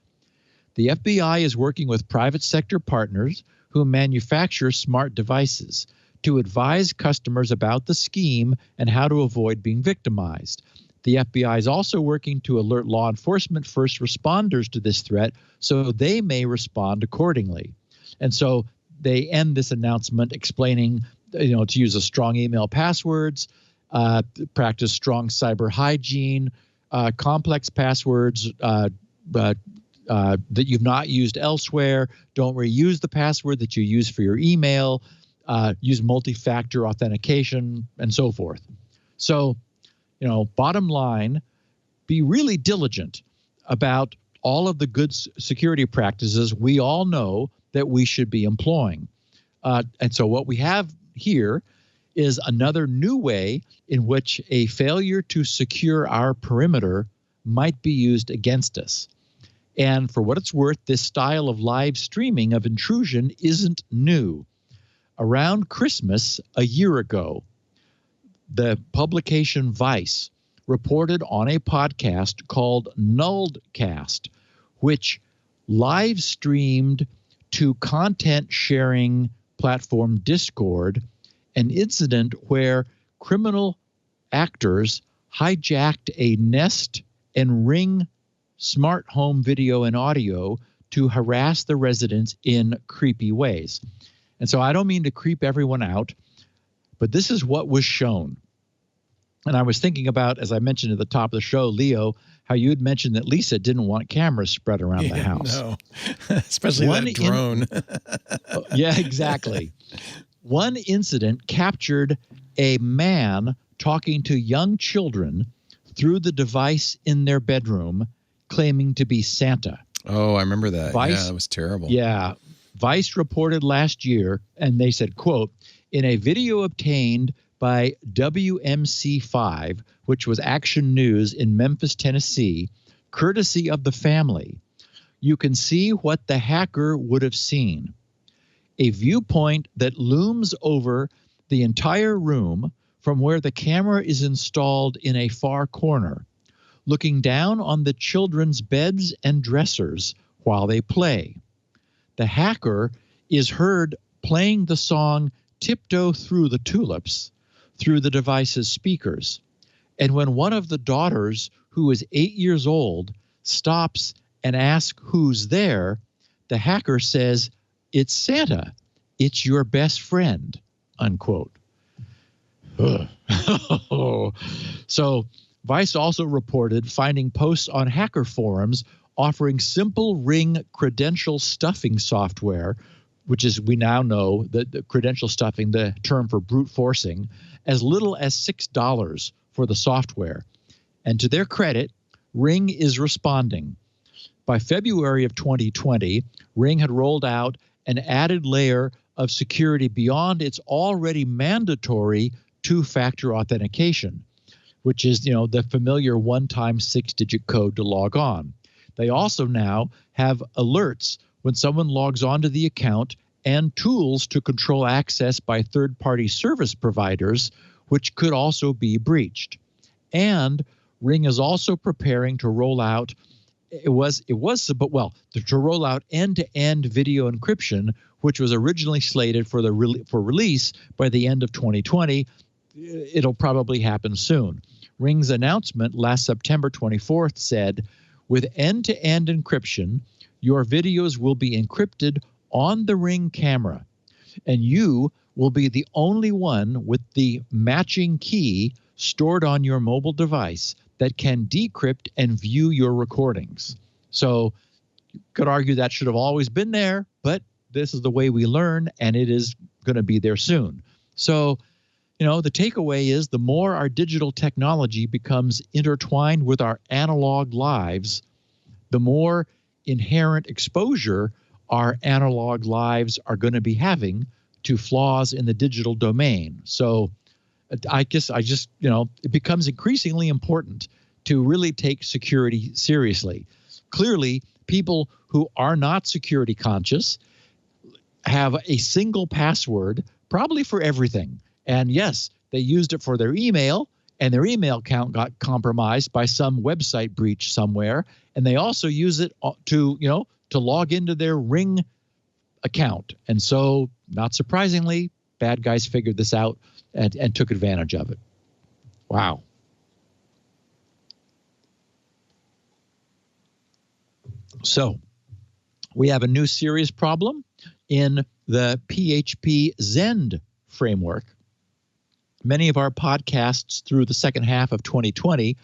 The FBI is working with private sector partners who manufacture smart devices to advise customers about the scheme and how to avoid being victimized. The FBI is also working to alert law enforcement first responders to this threat so they may respond accordingly. And so they end this announcement explaining, to use a strong email passwords, practice strong cyber hygiene, complex passwords that you've not used elsewhere. Don't reuse the password that you use for your email. Use multi-factor authentication and so forth. So, bottom line, be really diligent about all of the good security practices we all know that we should be employing. And so what we have here is another new way in which a failure to secure our perimeter might be used against us. And for what it's worth, this style of live streaming of intrusion isn't new. around Christmas a year ago, the publication Vice reported on a podcast called Nulledcast, which live streamed to content sharing platform Discord an incident where criminal actors hijacked a Nest and Ring smart home video and audio to harass the residents in creepy ways. And so I don't mean to creep everyone out, but this is what was shown. And I was thinking about, as I mentioned at the top of the show, Leo, how you had mentioned that Lisa didn't want cameras spread around the house. No, especially that drone. Yeah, exactly. One incident captured a man talking to young children through the device in their bedroom, claiming to be Santa. Oh, I remember that. Vice, yeah, that was terrible. Yeah. Vice reported last year, and they said, quote, in a video obtained by WMC5, which was Action News in Memphis, Tennessee, courtesy of the family, you can see what the hacker would have seen. A viewpoint that looms over the entire room from where the camera is installed in a far corner, looking down on the children's beds and dressers while they play. The hacker is heard playing the song Tiptoe Through the Tulips through the device's speakers. And when one of the daughters, who is 8 years old, stops and asks who's there, the hacker says, "It's Santa. It's your best friend," unquote. So Vice also reported finding posts on hacker forums offering simple Ring credential stuffing software, which is, we now know that the credential stuffing, the term for brute forcing, as little as $6 for the software. And to their credit, Ring is responding. By February of 2020, Ring had rolled out an added layer of security beyond its already mandatory two-factor authentication, which is, the familiar one-time 6-digit code to log on. They also now have alerts when someone logs onto the account and tools to control access by third-party service providers, which could also be breached. And Ring is also preparing to roll out to roll out end-to-end video encryption, which was originally slated for release by the end of 2020. It'll probably happen soon. Ring's announcement last September 24th said, with end-to-end encryption, your videos will be encrypted on the Ring camera, and you will be the only one with the matching key stored on your mobile device that can decrypt and view your recordings. So you could argue that should have always been there, but this is the way we learn, and it is going to be there soon. So, the takeaway is the more our digital technology becomes intertwined with our analog lives, the more inherent exposure our analog lives are going to be having to flaws in the digital domain. So it becomes increasingly important to really take security seriously. Clearly, people who are not security conscious have a single password, probably for everything. And yes, they used it for their email, and their email account got compromised by some website breach somewhere. And they also use it to log into their Ring account. And so, not surprisingly, bad guys figured this out and took advantage of it. Wow. So, we have a new serious problem in the PHP Zend framework. Many of our podcasts through the second half of 2020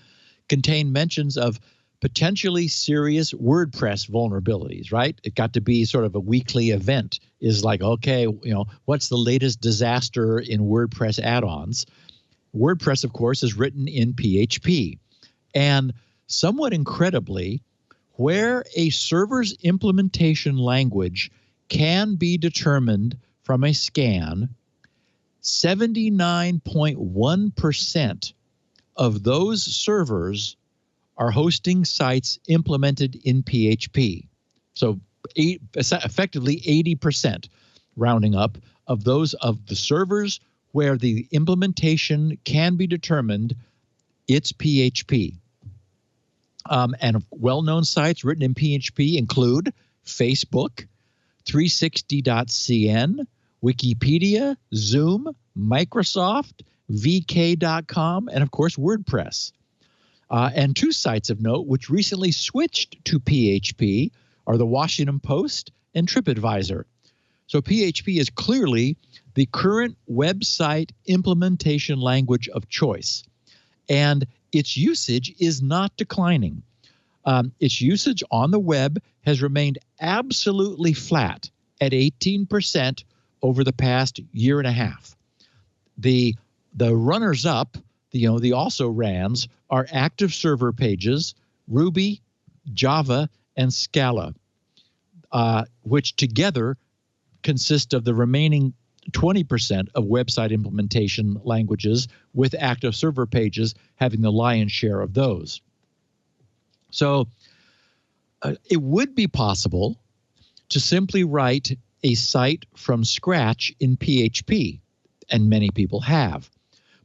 contain mentions of potentially serious WordPress vulnerabilities, right? It got to be sort of a weekly event, is like, okay, what's the latest disaster in WordPress add-ons? WordPress, of course, is written in PHP. And somewhat incredibly, where a server's implementation language can be determined from a scan, 79.1% of those servers are hosting sites implemented in PHP. So effectively 80%, rounding up, of those of the servers where the implementation can be determined, it's PHP. And well-known sites written in PHP include Facebook, 360.cn, Wikipedia, Zoom, Microsoft, VK.com, and of course WordPress. And two sites of note which recently switched to PHP are the Washington Post and TripAdvisor. So PHP is clearly the current website implementation language of choice, and its usage is not declining. Its usage on the web has remained absolutely flat at 18% over the past year and a half. The runners-up, the also-rans, are active server pages, Ruby, Java, and Scala, which together consist of the remaining 20% of website implementation languages, with active server pages having the lion's share of those. So it would be possible to simply write a site from scratch in PHP, and many people have.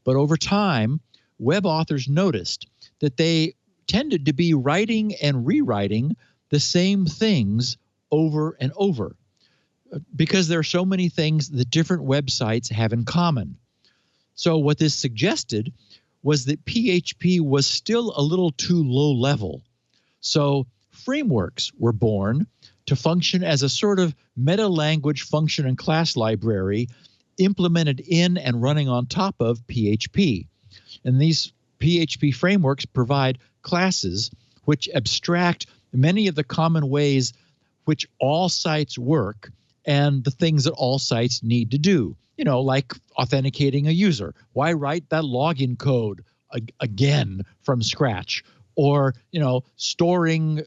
But over time, web authors noticed that they tended to be writing and rewriting the same things over and over, because there are so many things that different websites have in common. So what this suggested was that PHP was still a little too low level. So frameworks were born to function as a sort of meta-language function and class library implemented in and running on top of PHP. And these PHP frameworks provide classes which abstract many of the common ways which all sites work and the things that all sites need to do, like authenticating a user. Why write that login code again from scratch? Or, storing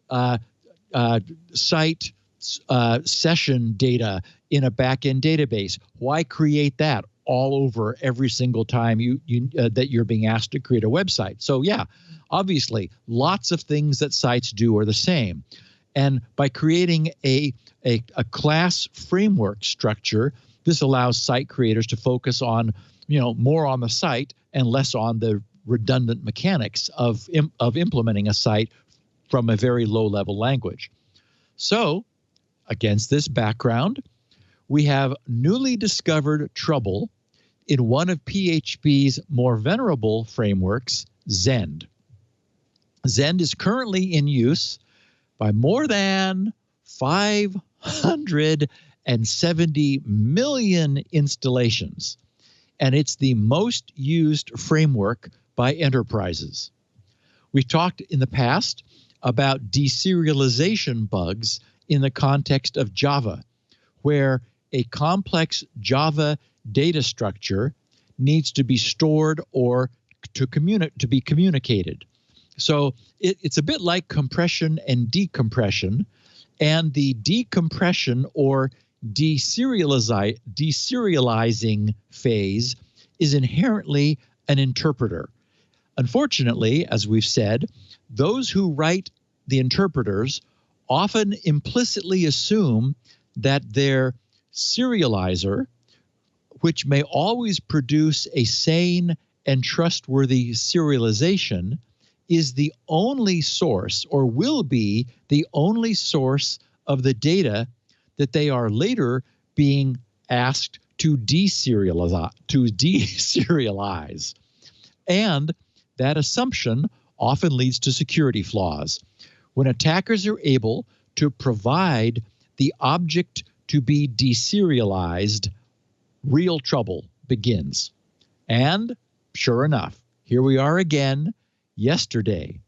site session data in a backend database. Why create that all over every single time that you're being asked to create a website? So yeah, obviously, lots of things that sites do are the same. And by creating a class framework structure, this allows site creators to focus on, more on the site and less on the redundant mechanics of implementing a site from a very low-level language. So, against this background, we have newly discovered trouble in one of PHP's more venerable frameworks, Zend. Zend is currently in use by more than 570 million installations, and it's the most used framework by enterprises. We've talked in the past about deserialization bugs in the context of Java, where a complex Java data structure needs to be stored or to be communicated. So it's a bit like compression and decompression, and the decompression or deserializing phase is inherently an interpreter. Unfortunately, as we've said, those who write the interpreters often implicitly assume that their serializer, which may always produce a sane and trustworthy serialization, is the only source, or will be the only source, of the data that they are later being asked to deserialize. And that assumption often leads to security flaws. When attackers are able to provide the object to be deserialized, real trouble begins. And sure enough, here we are again yesterday.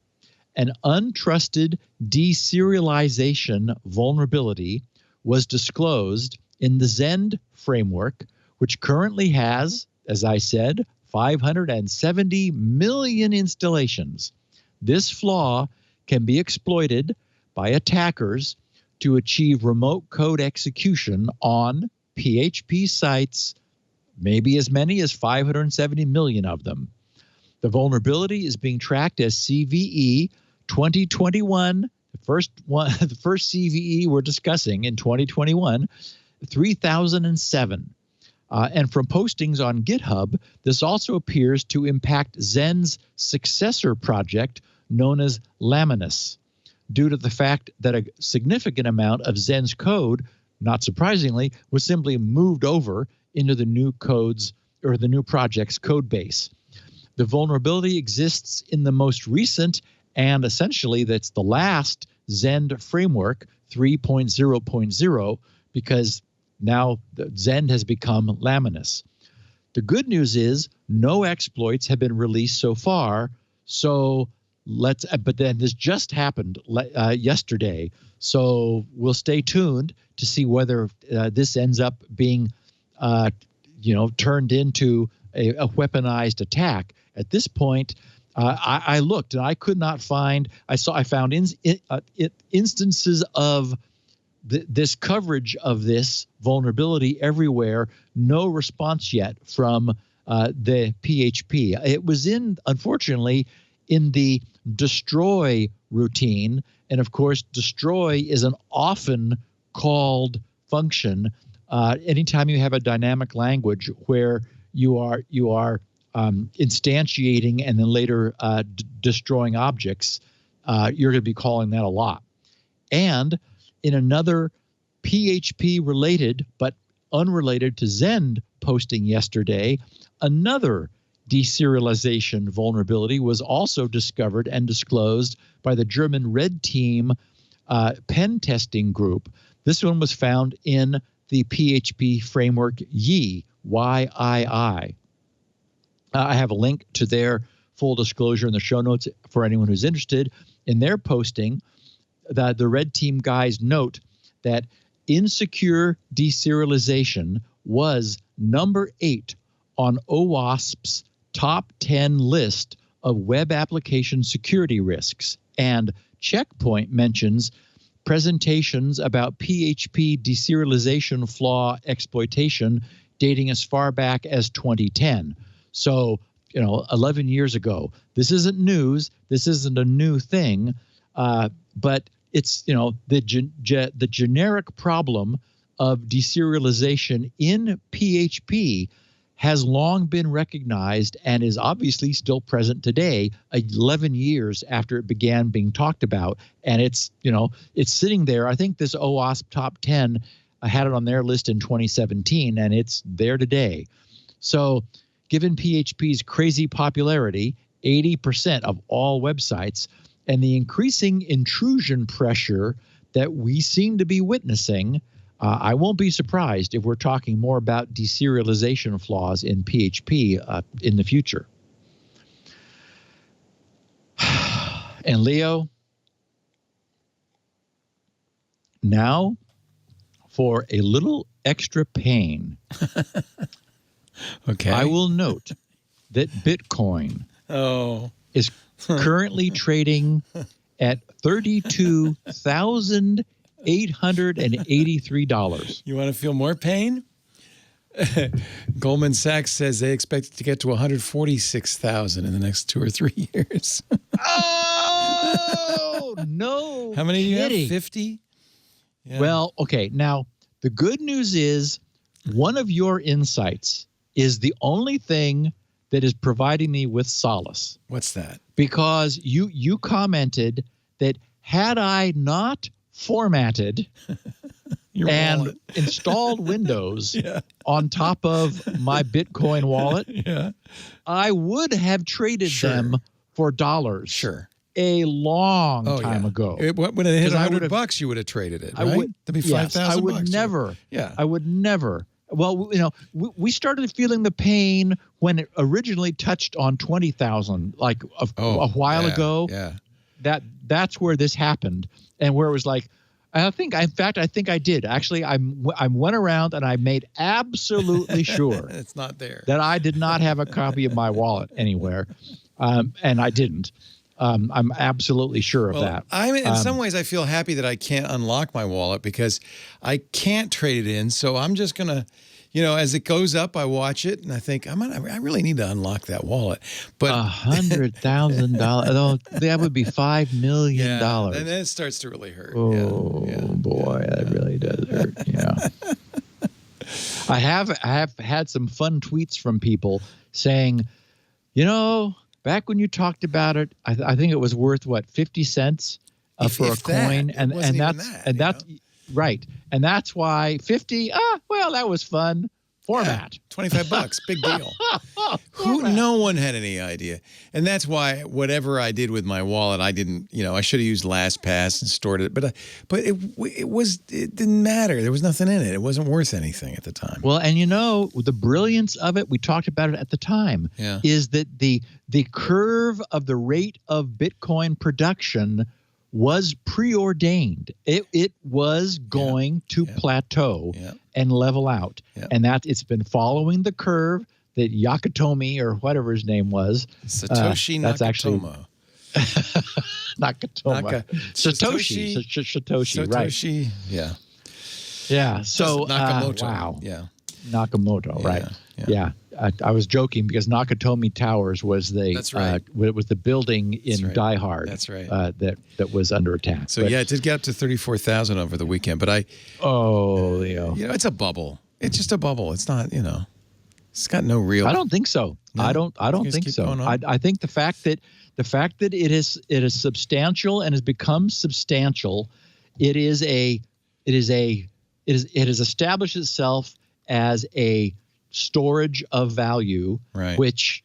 An untrusted deserialization vulnerability was disclosed in the Zend framework, which currently has, as I said, 570 million installations. This flaw can be exploited by attackers to achieve remote code execution on PHP sites, maybe as many as 570 million of them. The vulnerability is being tracked as CVE 2021, the first CVE we're discussing in 2021, 3007. And from postings on GitHub, this also appears to impact Zend's successor project known as Laminus, due to the fact that a significant amount of Zend's code, not surprisingly, was simply moved over into the new code's or the new project's code base. The vulnerability exists in the most recent and essentially that's the last Zend framework 3.0.0 because now Zend has become Laminus. The good news is no exploits have been released so far. So but then this just happened yesterday. So we'll stay tuned to see whether this ends up being, turned into a weaponized attack. At this point, I looked and I could not find. I found instances of this coverage of this vulnerability everywhere. No response yet from the PHP. It was unfortunately, in the destroy routine, and of course, destroy is an often called function. Anytime you have a dynamic language where you are instantiating and then later destroying objects, you're going to be calling that a lot. And in another PHP related but unrelated to Zend posting yesterday, another deserialization vulnerability was also discovered and disclosed by the German Red Team pen testing group. This one was found in the PHP framework YII, Y-I-I. I have a link to their full disclosure in the show notes for anyone who's interested. In their posting, the Red Team guys note that insecure deserialization was number 8 on OWASP's top 10 list of web application security risks. And Checkpoint mentions presentations about PHP deserialization flaw exploitation dating as far back as 2010. So, 11 years ago. This isn't news. This isn't a new thing, but it's, the generic problem of deserialization in PHP has long been recognized and is obviously still present today, 11 years after it began being talked about. And it's sitting there. I think this OWASP top 10 had it on their list in 2017, and it's there today. So given PHP's crazy popularity, 80% of all websites, and the increasing intrusion pressure that we seem to be witnessing, I won't be surprised if we're talking more about deserialization flaws in PHP in the future. And Leo, now for a little extra pain. Okay. I will note that Bitcoin is currently trading at $32,883. You want to feel more pain? Goldman Sachs says they expect it to get to 146,000 in the next 2 or 3 years. Oh, no. How many do you have? kidding. 50? Yeah. Well, okay. Now, the good news is one of your insights is the only thing that is providing me with solace. What's that? Because you commented that had I not formatted and installed Windows on top of my Bitcoin wallet, I would have traded them for dollars. Sure. A long time ago. When it hit $100, you would have traded it, right? That'd be $5,000. I would never. Yeah. I would never. Well, we started feeling the pain when it originally touched on 20,000, like a while ago. Yeah. That's where this happened, and where it was like, I think I did. Actually, I went around and I made absolutely sure it's not there, that I did not have a copy of my wallet anywhere, and I didn't. I'm absolutely sure of that. In some ways, I feel happy that I can't unlock my wallet because I can't trade it in. So I'm just going to, as it goes up, I watch it and I think I really need to unlock that wallet. But $100,000, that would be $5 million. And then it starts to really hurt. Oh, boy, that really does hurt. Yeah. I have had some fun tweets from people saying, back when you talked about it, I think it was worth what, 50 cents for a coin, and that's right, and that's why 50. Well, that was fun. Format. Yeah, $25, big deal. No one had any idea. And that's why whatever I did with my wallet, I didn't, I should have used LastPass and stored it, but it didn't matter. There was nothing in it. It wasn't worth anything at the time. Well, and the brilliance of it, we talked about it at the time, is that the curve of the rate of Bitcoin production was preordained. It was going to plateau and level out. And that it's been following the curve that Nakatomi, or whatever his name was. Satoshi Nakatomo. That's actually Nakatomo. Satoshi, right. Satoshi, yeah. Yeah, so Nakamoto. Wow. Yeah. Nakamoto, right. Yeah. I was joking because Nakatomi Towers was the building in Die Hard. That's right. That was under attack. So it did get up to 34,000 over the weekend, but Leo, it's a bubble. It's just a bubble. It's not, it's got no real. I don't think so. No? I don't think so. I think the fact that it is substantial and has become substantial, it has established itself as a storage of value, right, which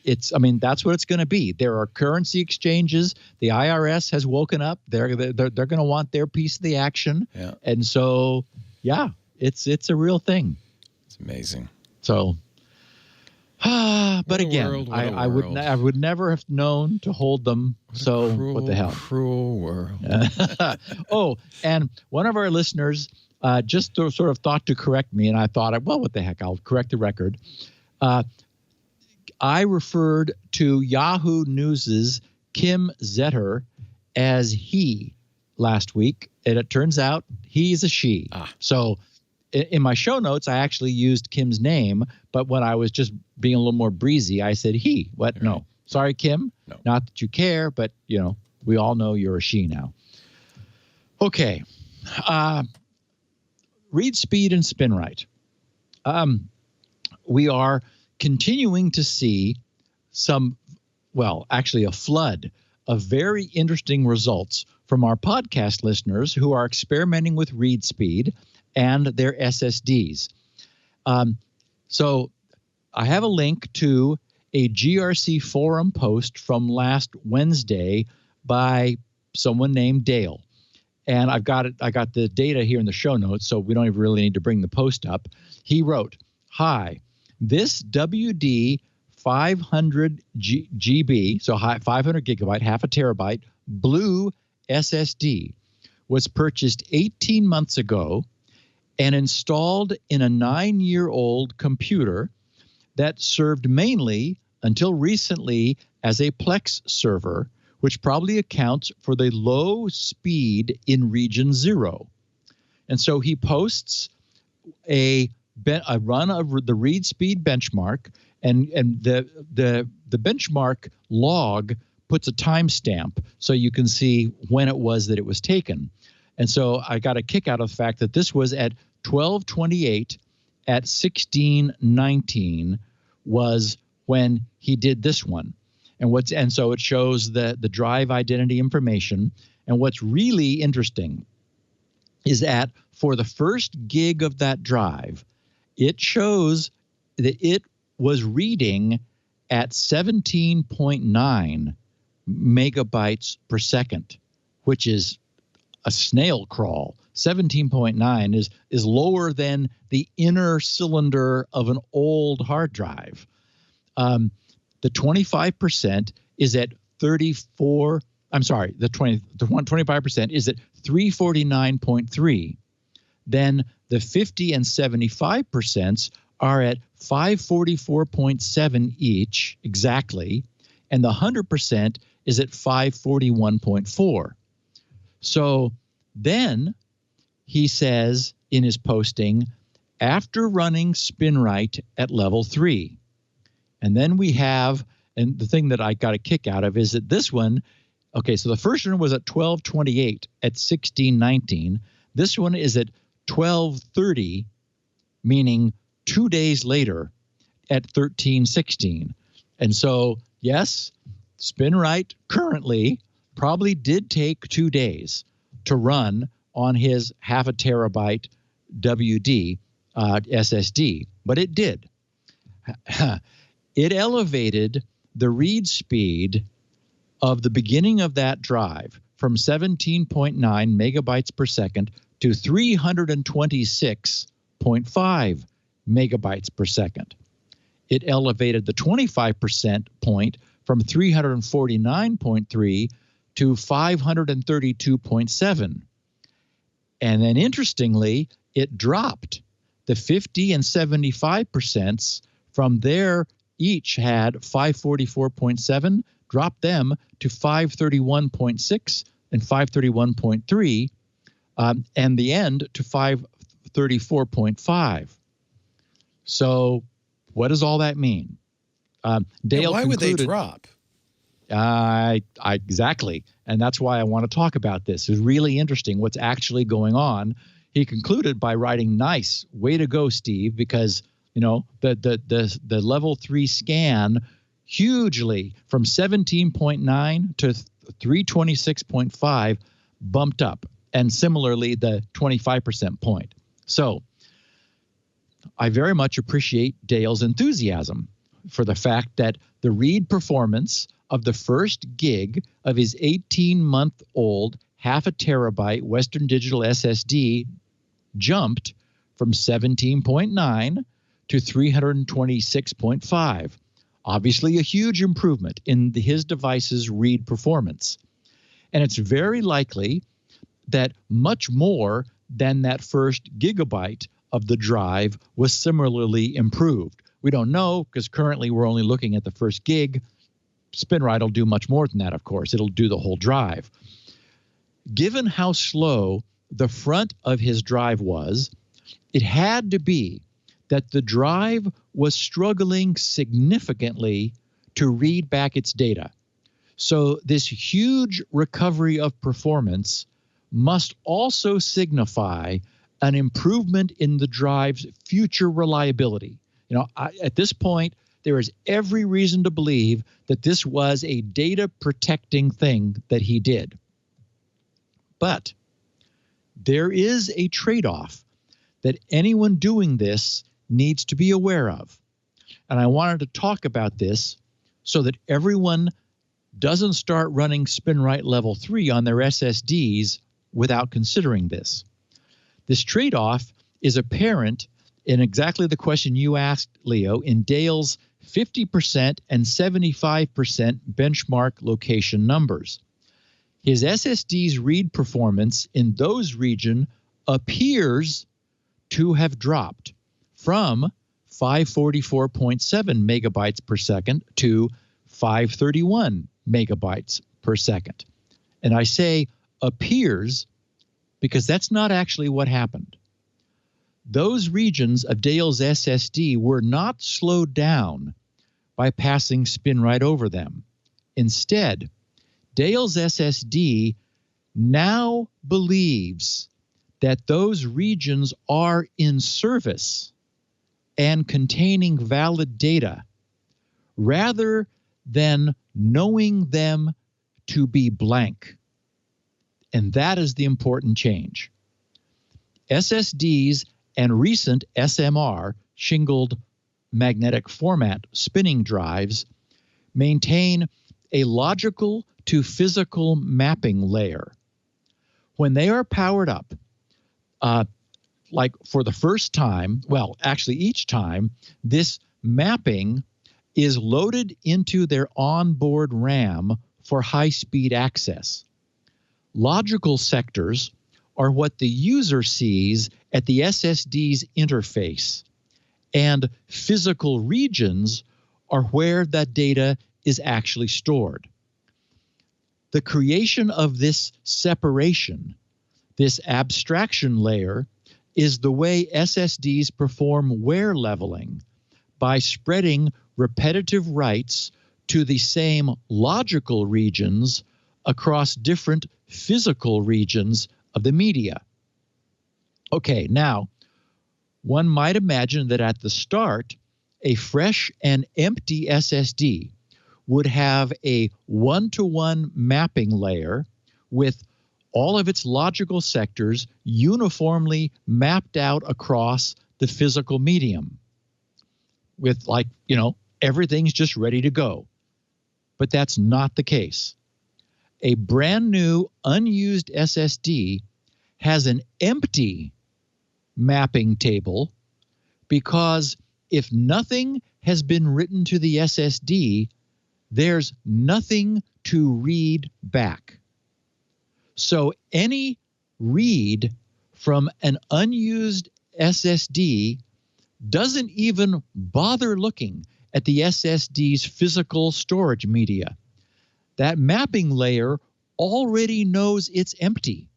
that's what it's going to be. There are currency exchanges. The IRS has woken up. They're going to want their piece of the action. Yeah. And so, it's a real thing. It's amazing. So, but again, I would never have known to hold them. So what the hell? Cruel world. Oh, and one of our listeners just sort of thought to correct me, and I thought, well, what the heck? I'll correct the record. I referred to Yahoo News's Kim Zetter as he last week, and it turns out he's a she. So in my show notes, I actually used Kim's name, but when I was just being a little more breezy, I said he. What? Right. No. Sorry, Kim. No. Not that you care, but, we all know you're a she now. Okay. ReadSpeed and SpinRite. We are continuing to see a flood of very interesting results from our podcast listeners who are experimenting with ReadSpeed and their SSDs. So I have a link to a GRC forum post from last Wednesday by someone named Dale. And I got the data here in the show notes, so we don't even really need to bring the post up. He wrote, "Hi, this WD 500 GB, so 500 gigabyte, half a terabyte, blue SSD was purchased 18 months ago and installed in a 9-year-old computer that served mainly until recently as a Plex server, which probably accounts for the low speed in region 0. And so he posts a run of the ReadSpeed benchmark, and the benchmark log puts a timestamp so you can see when it was that it was taken. And so I got a kick out of the fact that this was at 12:28 at 16:19 was when he did this one. And so it shows the drive identity information. And what's really interesting is that for the first gig of that drive, it shows that it was reading at 17.9 megabytes per second, which is a snail crawl. 17.9 is lower than the inner cylinder of an old hard drive. The 25% is at 34. I'm sorry, the 25% is at 349.3. Then the 50 and 75% are at 544.7 each exactly, and the 100% is at 541.4. So then he says in his posting, after running SpinRite at level 3. And then we have, and the thing that I got a kick out of is that this one, okay, so the first one was at 12:28 at 16:19. This one is at 12:30 meaning 2 days later at 1316. And so, yes, SpinRite currently probably did take 2 days to run on his 0.5 terabyte WD SSD, but it did. It elevated the read speed of the beginning of that drive from 17.9 megabytes per second to 326.5 megabytes per second. It elevated the 25% point from 349.3 to 532.7. And then interestingly, it dropped the 50 and 75% from there each had 544.7, dropped them to 531.6 and 531.3, and the end to 534.5. So what does all that mean? Dale, why would they drop? Exactly. And that's why I want to talk about this. It's really interesting what's actually going on. He concluded by writing, "Nice, way to go, Steve," because the level 3 scan hugely from 17.9 to 326.5 bumped up, and similarly the 25% point. So I very much appreciate Dale's enthusiasm for the fact that the read performance of the first gig of his 18-month-old 0.5 terabyte Western Digital SSD jumped from 17.9 to 326.5. Obviously a huge improvement in his device's read performance. And it's very likely that much more than that first gigabyte of the drive was similarly improved. We don't know because currently we're only looking at the first gig. SpinRite will do much more than that, of course. It'll do the whole drive. Given how slow the front of his drive was, it had to be that the drive was struggling significantly to read back its data. So this huge recovery of performance must also signify an improvement in the drive's future reliability. At this point, there is every reason to believe that this was a data protecting thing that he did. But there is a trade-off that anyone doing this needs to be aware of. And I wanted to talk about this so that everyone doesn't start running SpinRite Level 3 on their SSDs without considering this. This trade-off is apparent in exactly the question you asked, Leo, in Dale's 50% and 75% benchmark location numbers. His SSD's read performance in those regions appears to have dropped from 544.7 megabytes per second to 531 megabytes per second. And I say appears because that's not actually what happened. Those regions of Dale's SSD were not slowed down by passing SpinRite over them. Instead, Dale's SSD now believes that those regions are in service and containing valid data rather than knowing them to be blank. And that is the important change. SSDs and recent SMR, shingled magnetic format spinning drives, maintain a logical to physical mapping layer. When they are powered up, like for the first time, well, actually each time, this mapping is loaded into their onboard RAM for high-speed access. Logical sectors are what the user sees at the SSD's interface, and physical regions are where that data is actually stored. The creation of this separation, this abstraction layer, is the way SSDs perform wear leveling by spreading repetitive writes to the same logical regions across different physical regions of the media. Okay, now, one might imagine that at the start, a fresh and empty SSD would have a one-to-one mapping layer with all of its logical sectors uniformly mapped out across the physical medium with, like, everything's just ready to go. But that's not the case. A brand new unused SSD has an empty mapping table because if nothing has been written to the SSD, there's nothing to read back. So any read from an unused SSD doesn't even bother looking at the SSD's physical storage media. That mapping layer already knows it's empty.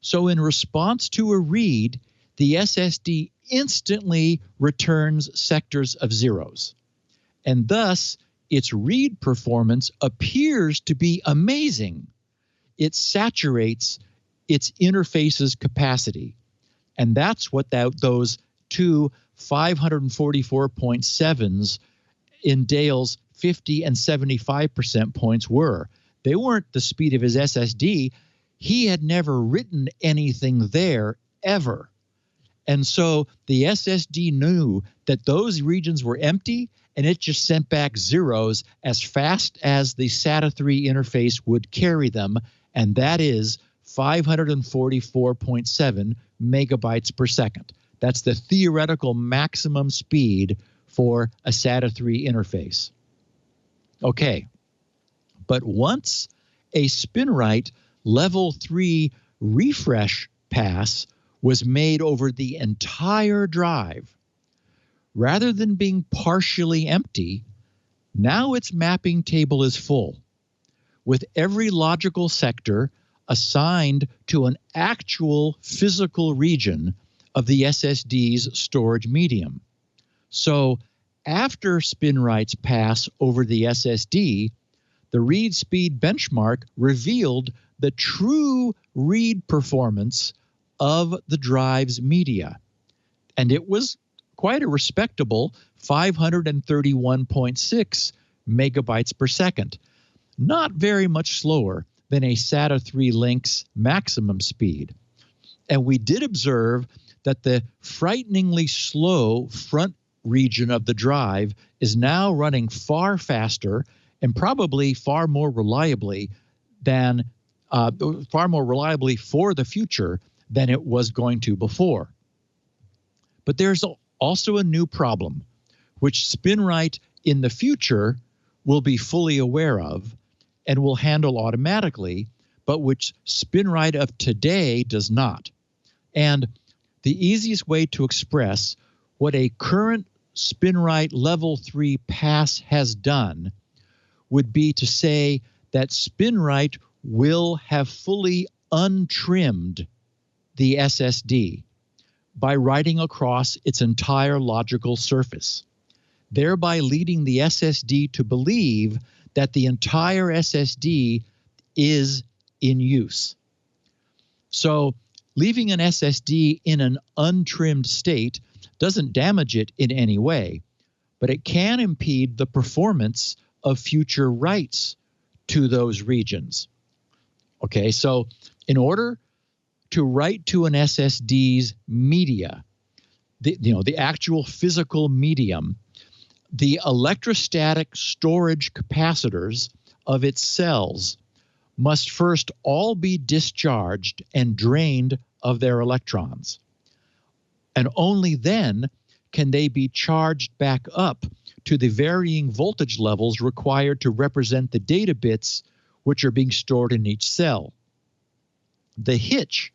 So in response to a read, the SSD instantly returns sectors of zeros. And thus, its read performance appears to be amazing. It saturates its interface's capacity. And that's what those two 544.7s in Dale's 50 and 75% points were. They weren't the speed of his SSD. He had never written anything there ever. And so the SSD knew that those regions were empty, and it just sent back zeros as fast as the SATA 3 interface would carry them, and that is 544.7 megabytes per second. That's the theoretical maximum speed for a SATA 3 interface. Okay, but once a SpinRite level 3 refresh pass was made over the entire drive, rather than being partially empty, now its mapping table is full, with every logical sector assigned to an actual physical region of the SSD's storage medium. So after SpinRite's pass over the SSD, the ReadSpeed benchmark revealed the true read performance of the drive's media. And it was quite a respectable 531.6 megabytes per second. Not very much slower than a SATA 3 link's maximum speed. And we did observe that the frighteningly slow front region of the drive is now running far faster and probably far more reliably for the future than it was going to before. But there's also a new problem, which SpinRite in the future will be fully aware of and will handle automatically, but which SpinRite of today does not. And the easiest way to express what a current SpinRite level 3 pass has done would be to say that SpinRite will have fully untrimmed the SSD by writing across its entire logical surface, thereby leading the SSD to believe that the entire SSD is in use. So leaving an SSD in an untrimmed state doesn't damage it in any way, but it can impede the performance of future writes to those regions. Okay, so in order to write to an SSD's media, the actual physical medium, the electrostatic storage capacitors of its cells must first all be discharged and drained of their electrons. And only then can they be charged back up to the varying voltage levels required to represent the data bits which are being stored in each cell. The hitch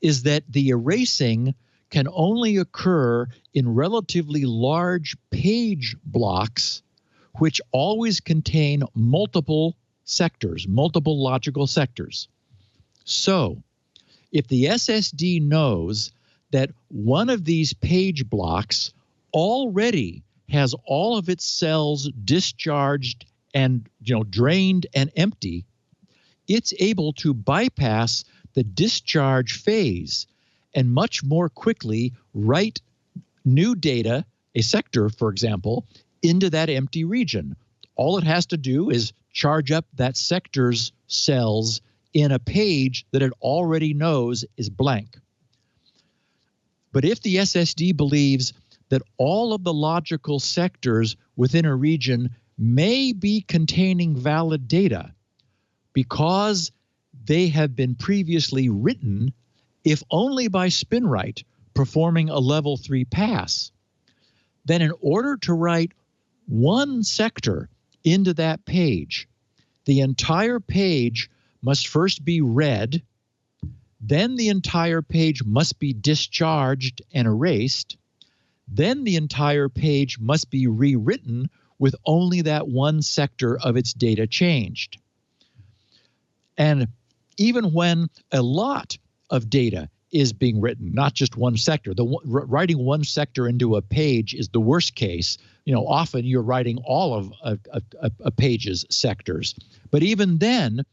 is that the erasing can only occur in relatively large page blocks, which always contain multiple sectors, multiple logical sectors. So, if the SSD knows that one of these page blocks already has all of its cells discharged and drained and empty, it's able to bypass the discharge phase and much more quickly write new data, a sector, for example, into that empty region. All it has to do is charge up that sector's cells in a page that it already knows is blank. But if the SSD believes that all of the logical sectors within a region may be containing valid data because they have been previously written, if only by SpinRite performing a level 3 pass, then in order to write one sector into that page, the entire page must first be read, then the entire page must be discharged and erased, then the entire page must be rewritten with only that one sector of its data changed. And even when a lot of data is being written, not just one sector, writing one sector into a page is the worst case. Often you're writing all of a page's sectors. But even then,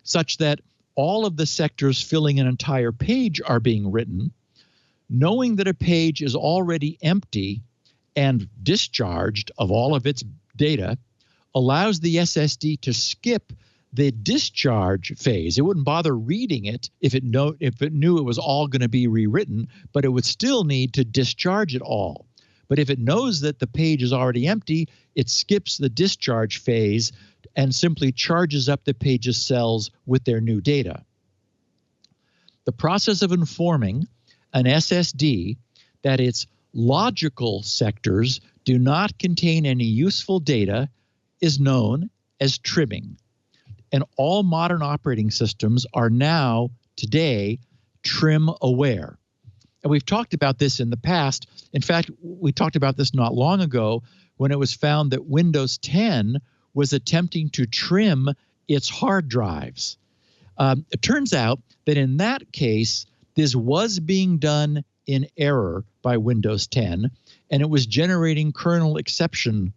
such that all of the sectors filling an entire page are being written, knowing that a page is already empty and discharged of all of its data allows the SSD to skip the discharge phase. It wouldn't bother reading it if it knew it was all going to be rewritten, but it would still need to discharge it all. But if it knows that the page is already empty, it skips the discharge phase and simply charges up the page's cells with their new data. The process of informing an SSD that its logical sectors do not contain any useful data is known as trimming. And all modern operating systems are now, today, trim aware. And we've talked about this in the past. In fact, we talked about this not long ago when it was found that Windows 10 was attempting to trim its hard drives. It turns out that in that case, this was being done in error by Windows 10, and it was generating kernel exception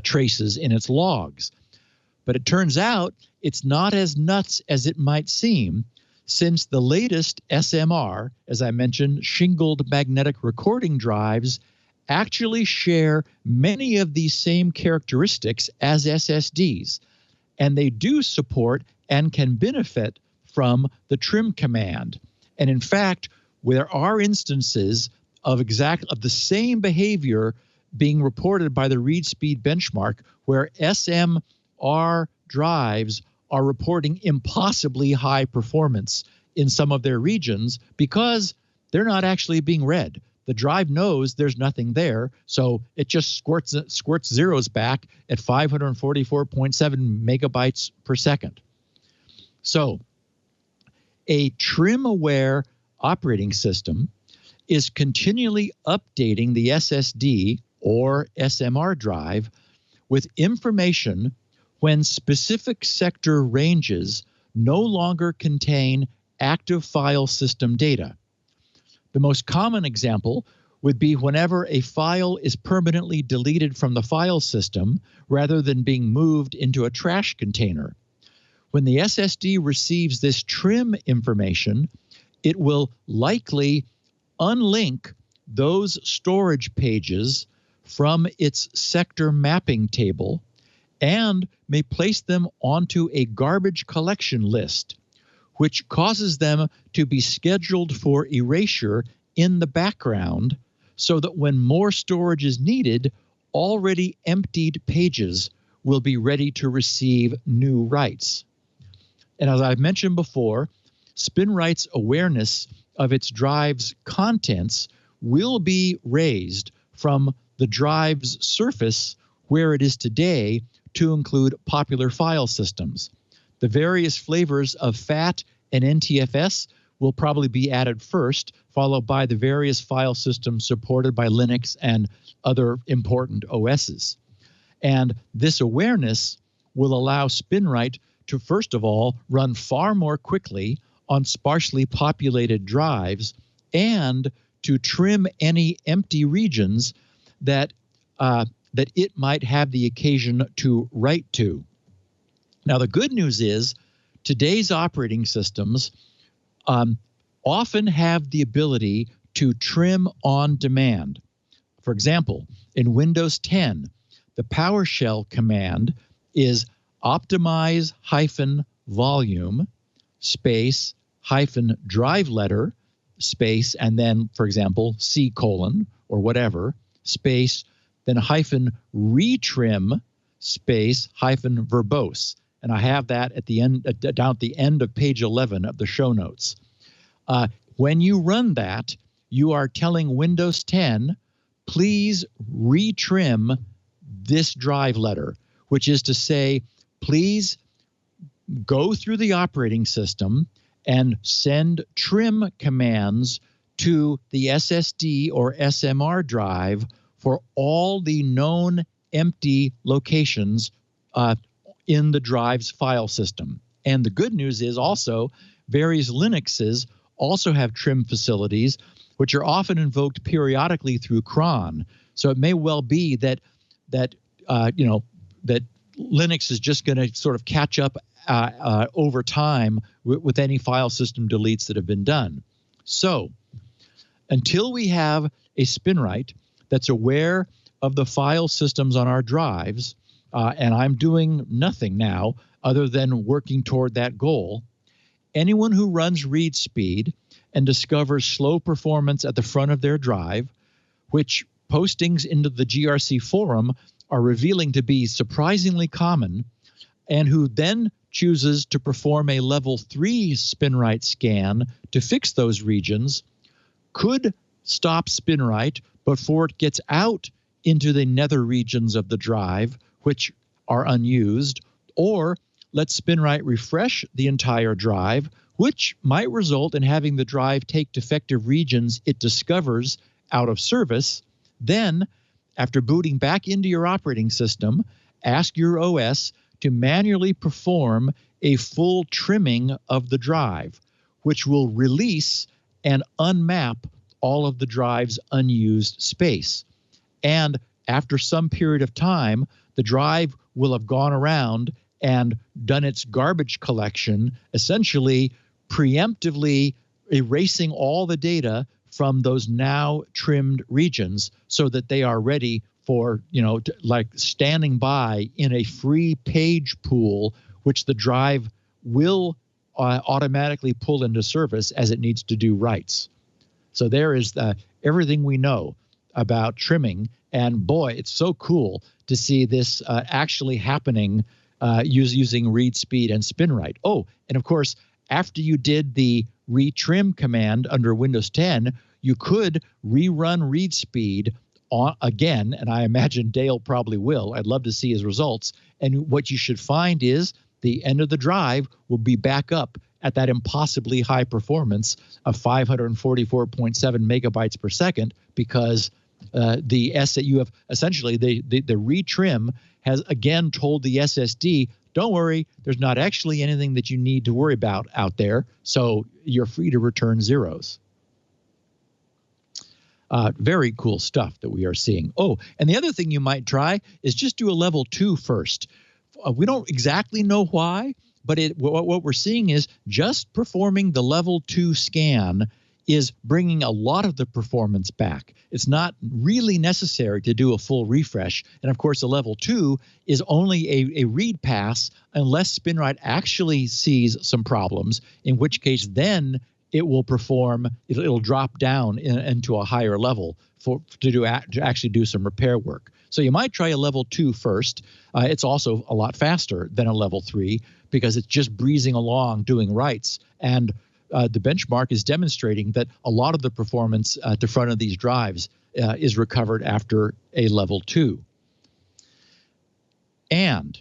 traces in its logs. But it turns out it's not as nuts as it might seem, since the latest SMR, as I mentioned, shingled magnetic recording drives, actually share many of these same characteristics as SSDs, and they do support and can benefit from the trim command. And in fact, there are instances of the same behavior being reported by the ReadSpeed benchmark where SMR drives are reporting impossibly high performance in some of their regions because they're not actually being read. The drive knows there's nothing there, so it just squirts zeros back at 544.7 megabytes per second. So a trim-aware operating system is continually updating the SSD or SMR drive with information when specific sector ranges no longer contain active file system data. The most common example would be whenever a file is permanently deleted from the file system rather than being moved into a trash container. When the SSD receives this trim information, it will likely unlink those storage pages from its sector mapping table and may place them onto a garbage collection list, which causes them to be scheduled for erasure in the background so that when more storage is needed, already emptied pages will be ready to receive new writes. And as I've mentioned before, SpinRite's awareness of its drive's contents will be raised from the drive's surface where it is today to include popular file systems. The various flavors of FAT and NTFS will probably be added first, followed by the various file systems supported by Linux and other important OSs. And this awareness will allow SpinRite to, first of all, run far more quickly on sparsely populated drives and to trim any empty regions that it might have the occasion to write to. Now, the good news is today's operating systems often have the ability to trim on demand. For example, in Windows 10, the PowerShell command is optimize-volume space -drive letter space, and then, for example, C: or whatever, space, then -retrim space -verbose. And I have that at the end, down at the end of page 11 of the show notes. When you run that, you are telling Windows 10, please retrim this drive letter, which is to say, please go through the operating system and send trim commands to the SSD or SMR drive for all the known empty locations in the drive's file system. And the good news is also various Linuxes also have trim facilities, which are often invoked periodically through cron. So it may well be that Linux is just going to sort of catch up over time with any file system deletes that have been done. So until we have a SpinRite that's aware of the file systems on our drives, and I'm doing nothing now other than working toward that goal, anyone who runs ReadSpeed and discovers slow performance at the front of their drive, which postings into the GRC forum are revealing to be surprisingly common, and who then chooses to perform a level 3 SpinRite scan to fix those regions, could stop SpinRite before it gets out into the nether regions of the drive, which are unused, or let SpinRite refresh the entire drive, which might result in having the drive take defective regions it discovers out of service. Then, after booting back into your operating system, ask your OS to manually perform a full trimming of the drive, which will release and unmap all of the drive's unused space. And after some period of time, the drive will have gone around and done its garbage collection, essentially preemptively erasing all the data from those now trimmed regions so that they are ready for, like standing by in a free page pool, which the drive will automatically pull into service as it needs to do writes. So there is everything we know about trimming. And boy, it's so cool to see this actually happening using ReadSpeed and SpinRite. Oh, and of course, after you did the retrim command under Windows 10, you could rerun ReadSpeed again, and I imagine Dale probably will. I'd love to see his results. And what you should find is the end of the drive will be back up at that impossibly high performance of 544.7 megabytes per second, because you have essentially the retrim has again told the SSD, don't worry, there's not actually anything that you need to worry about out there, so you're free to return zeros. Very cool stuff that we are seeing. Oh, and the other thing you might try is just do a level 2 first. We don't exactly know why, but what we're seeing is just performing the level 2 scan is bringing a lot of the performance back. It's not really necessary to do a full refresh. And of course, a level 2 is only a read pass unless SpinRite actually sees some problems, in which case then it will perform, it'll drop down into a higher level to actually do some repair work. So you might try a level 2 first. It's also a lot faster than a level 3 because it's just breezing along doing writes. And the benchmark is demonstrating that a lot of the performance at the front of these drives is recovered after a level 2. And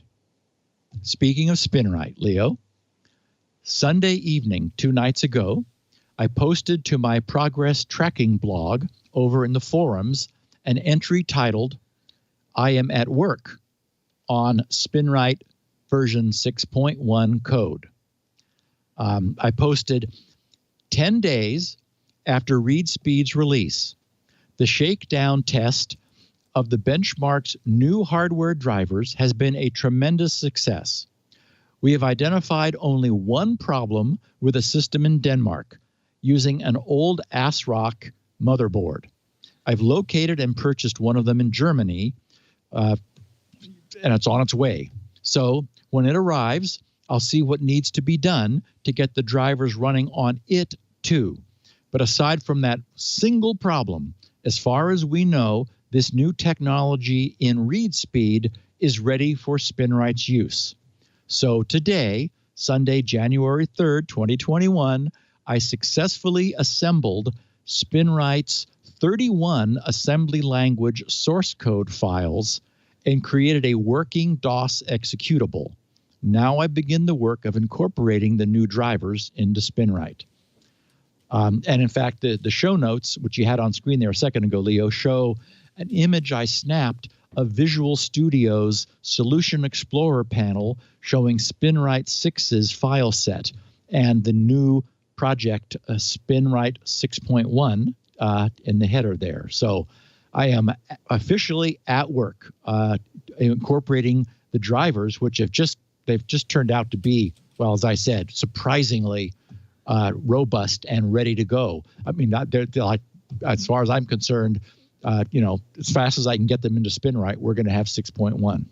speaking of SpinRite, Leo, Sunday evening, 2 nights ago, I posted to my progress tracking blog over in the forums an entry titled, I am at work on SpinRite version 6.1 code. I posted 10 days after ReadSpeed's release. The shakedown test of the benchmark's new hardware drivers has been a tremendous success. We have identified only one problem with a system in Denmark using an old ASRock motherboard. I've located and purchased one of them in Germany, and it's on its way. So when it arrives, I'll see what needs to be done to get the drivers running on it too. But aside from that single problem, as far as we know, this new technology in ReadSpeed is ready for SpinRite's use. So today, Sunday, January 3rd, 2021, I successfully assembled SpinRite's 31 assembly language source code files and created a working DOS executable. Now I begin the work of incorporating the new drivers into SpinRite. And in fact, the show notes, which you had on screen there a second ago, Leo, show an image I snapped of Visual Studio's Solution Explorer panel showing SpinRite 6's file set and the new project SpinRite 6.1 in the header there. So I am officially at work incorporating the drivers, which they've just turned out to be, well, as I said, surprisingly robust and ready to go. I mean, they're like, as far as I'm concerned, as fast as I can get them into SpinRite, we're going to have 6.1.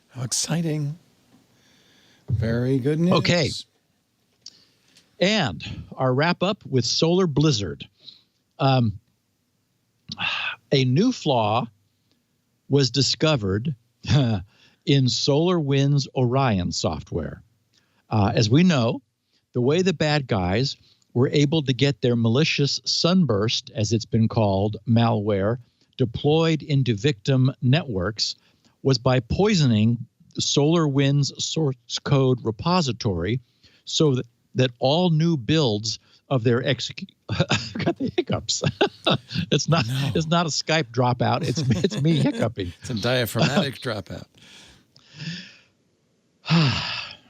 How exciting. Very good news. Okay. And our wrap up with SolarBlizzard. A new flaw was discovered in SolarWinds Orion software. As we know, the way the bad guys were able to get their malicious sunburst, as it's been called, malware, deployed into victim networks was by poisoning the SolarWinds source code repository so that all new builds of their got the hiccups. It's not a Skype dropout. It's me hiccuping. It's a diaphragmatic dropout.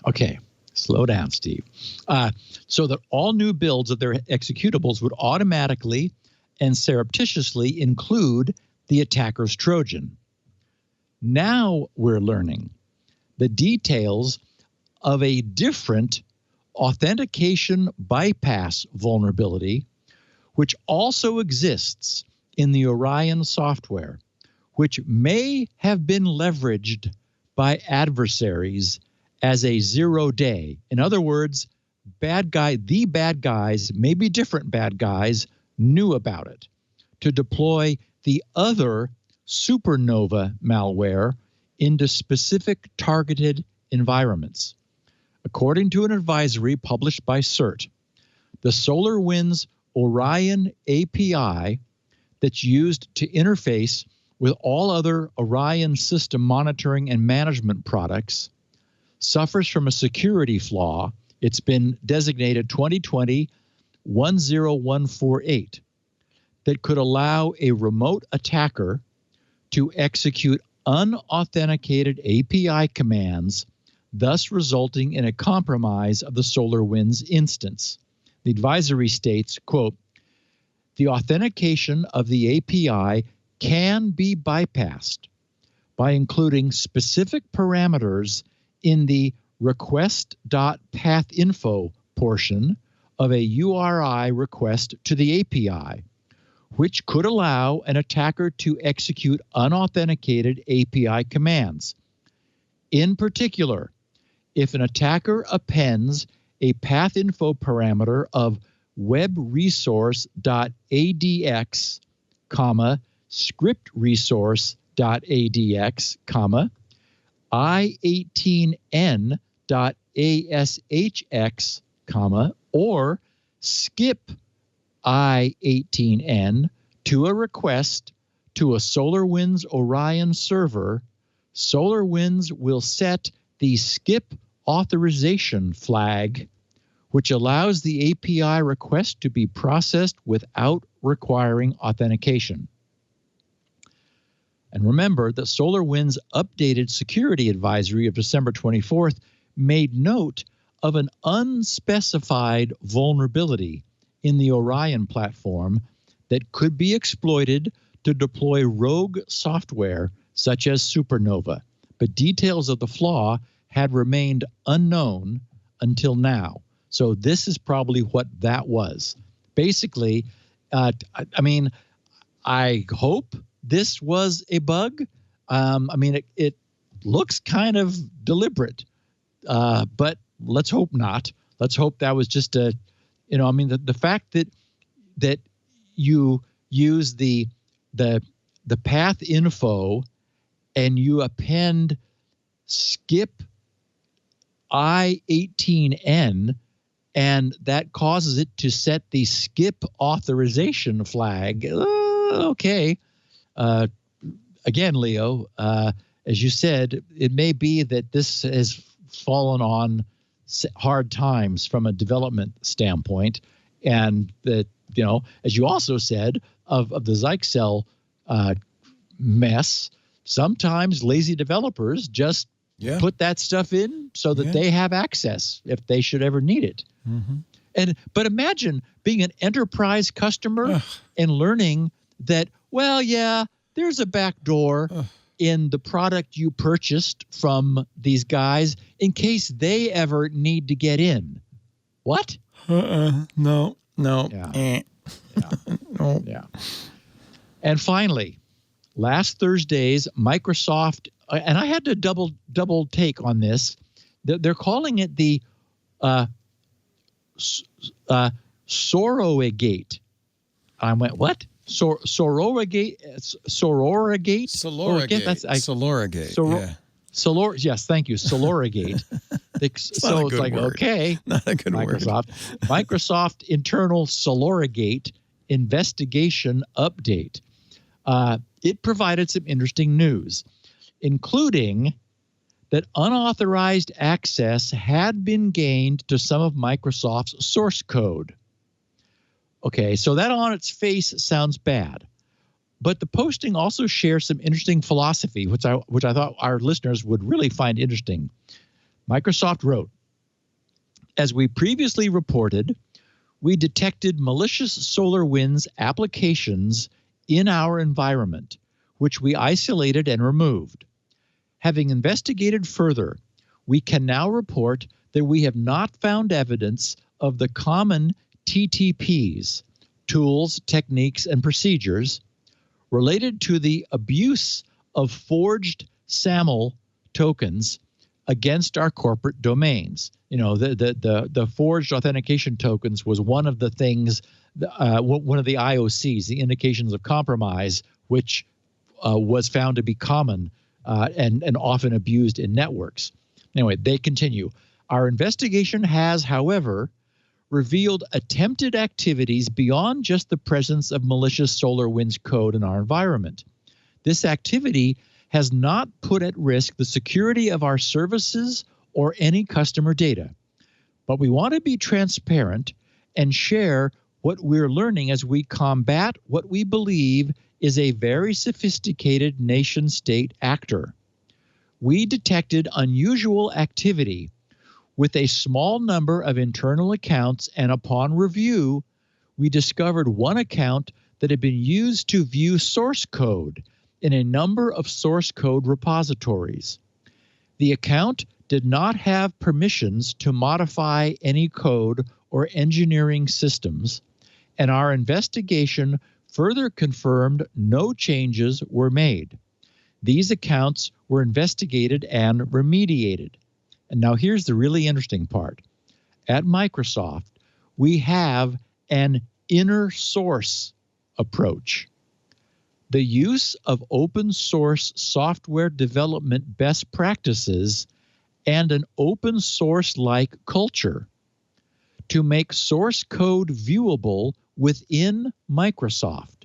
Okay, slow down, Steve. So that all new builds of their executables would automatically and surreptitiously include the attacker's Trojan. Now we're learning the details of a different authentication bypass vulnerability, which also exists in the Orion software, which may have been leveraged by adversaries as a 0-day. In other words, the bad guys, maybe different bad guys, knew about it to deploy the other supernova malware into specific targeted environments. According to an advisory published by CERT, the SolarWinds Orion API that's used to interface with all other Orion system monitoring and management products suffers from a security flaw. It's been designated 2020-10148 that could allow a remote attacker to execute unauthenticated API commands, thus resulting in a compromise of the SolarWinds instance. The advisory states, quote, "The authentication of the API can be bypassed by including specific parameters in the request.pathinfo portion of a URI request to the API, which could allow an attacker to execute unauthenticated API commands. In particular, if an attacker appends a pathinfo parameter of webresource.adx, scriptresource.adx, i18n.ashx, or skip i18n to a request to a SolarWinds Orion server, SolarWinds will set the skip authorization flag, which allows the API request to be processed without requiring authentication. And remember that SolarWinds' updated security advisory of December 24th made note of an unspecified vulnerability in the Orion platform that could be exploited to deploy rogue software such as Supernova, but details of the flaw had remained unknown until now. So this is probably what that was. basically, I mean, I hope this was a bug. I mean, it looks kind of deliberate, but let's hope not. Let's hope that was just a, I mean, the fact that you use the path info and you append skip I18N, and that causes it to set the skip authorization flag. Okay. Again, Leo, as you said, it may be that this has fallen on hard times from a development standpoint, and that, as you also said, of the Zyxel mess, sometimes lazy developers just put that stuff in so that they have access if they should ever need it. Mm-hmm. But imagine being an enterprise customer and learning that, well, there's a back door in the product you purchased from these guys in case they ever need to get in. What? No. Yeah. No. Yeah. And finally, last Thursday's Microsoft, and I had to double take on this. They're calling it the Sororigate. I went, what? Sororigate? Sororigate? Solorigate. Yes, thank you. Solorigate. So it's like, word. Okay. Not a good Microsoft. word. Microsoft internal Solorigate investigation update. It provided some interesting news, including that unauthorized access had been gained to some of Microsoft's source code. Okay, so that on its face sounds bad. But the posting also shares some interesting philosophy, which I thought our listeners would really find interesting. Microsoft wrote, as we previously reported, we detected malicious SolarWinds applications in our environment, which we isolated and removed. Having investigated further, we can now report that we have not found evidence of the common TTPs, tools, techniques, and procedures, related to the abuse of forged SAML tokens against our corporate domains. The forged authentication tokens was one of the things, one of the IOCs, the indications of compromise, which was found to be common and often abused in networks. Anyway, they continue. Our investigation has, however, revealed attempted activities beyond just the presence of malicious SolarWinds code in our environment. This activity has not put at risk the security of our services or any customer data. But we want to be transparent and share what we're learning as we combat what we believe is a very sophisticated nation-state actor. We detected unusual activity with a small number of internal accounts, and upon review, we discovered one account that had been used to view source code in a number of source code repositories. The account did not have permissions to modify any code or engineering systems, and our investigation further confirmed no changes were made. These accounts were investigated and remediated. And now here's the really interesting part. At Microsoft, we have an inner source approach. The use of open source software development best practices and an open source-like culture to make source code viewable within Microsoft.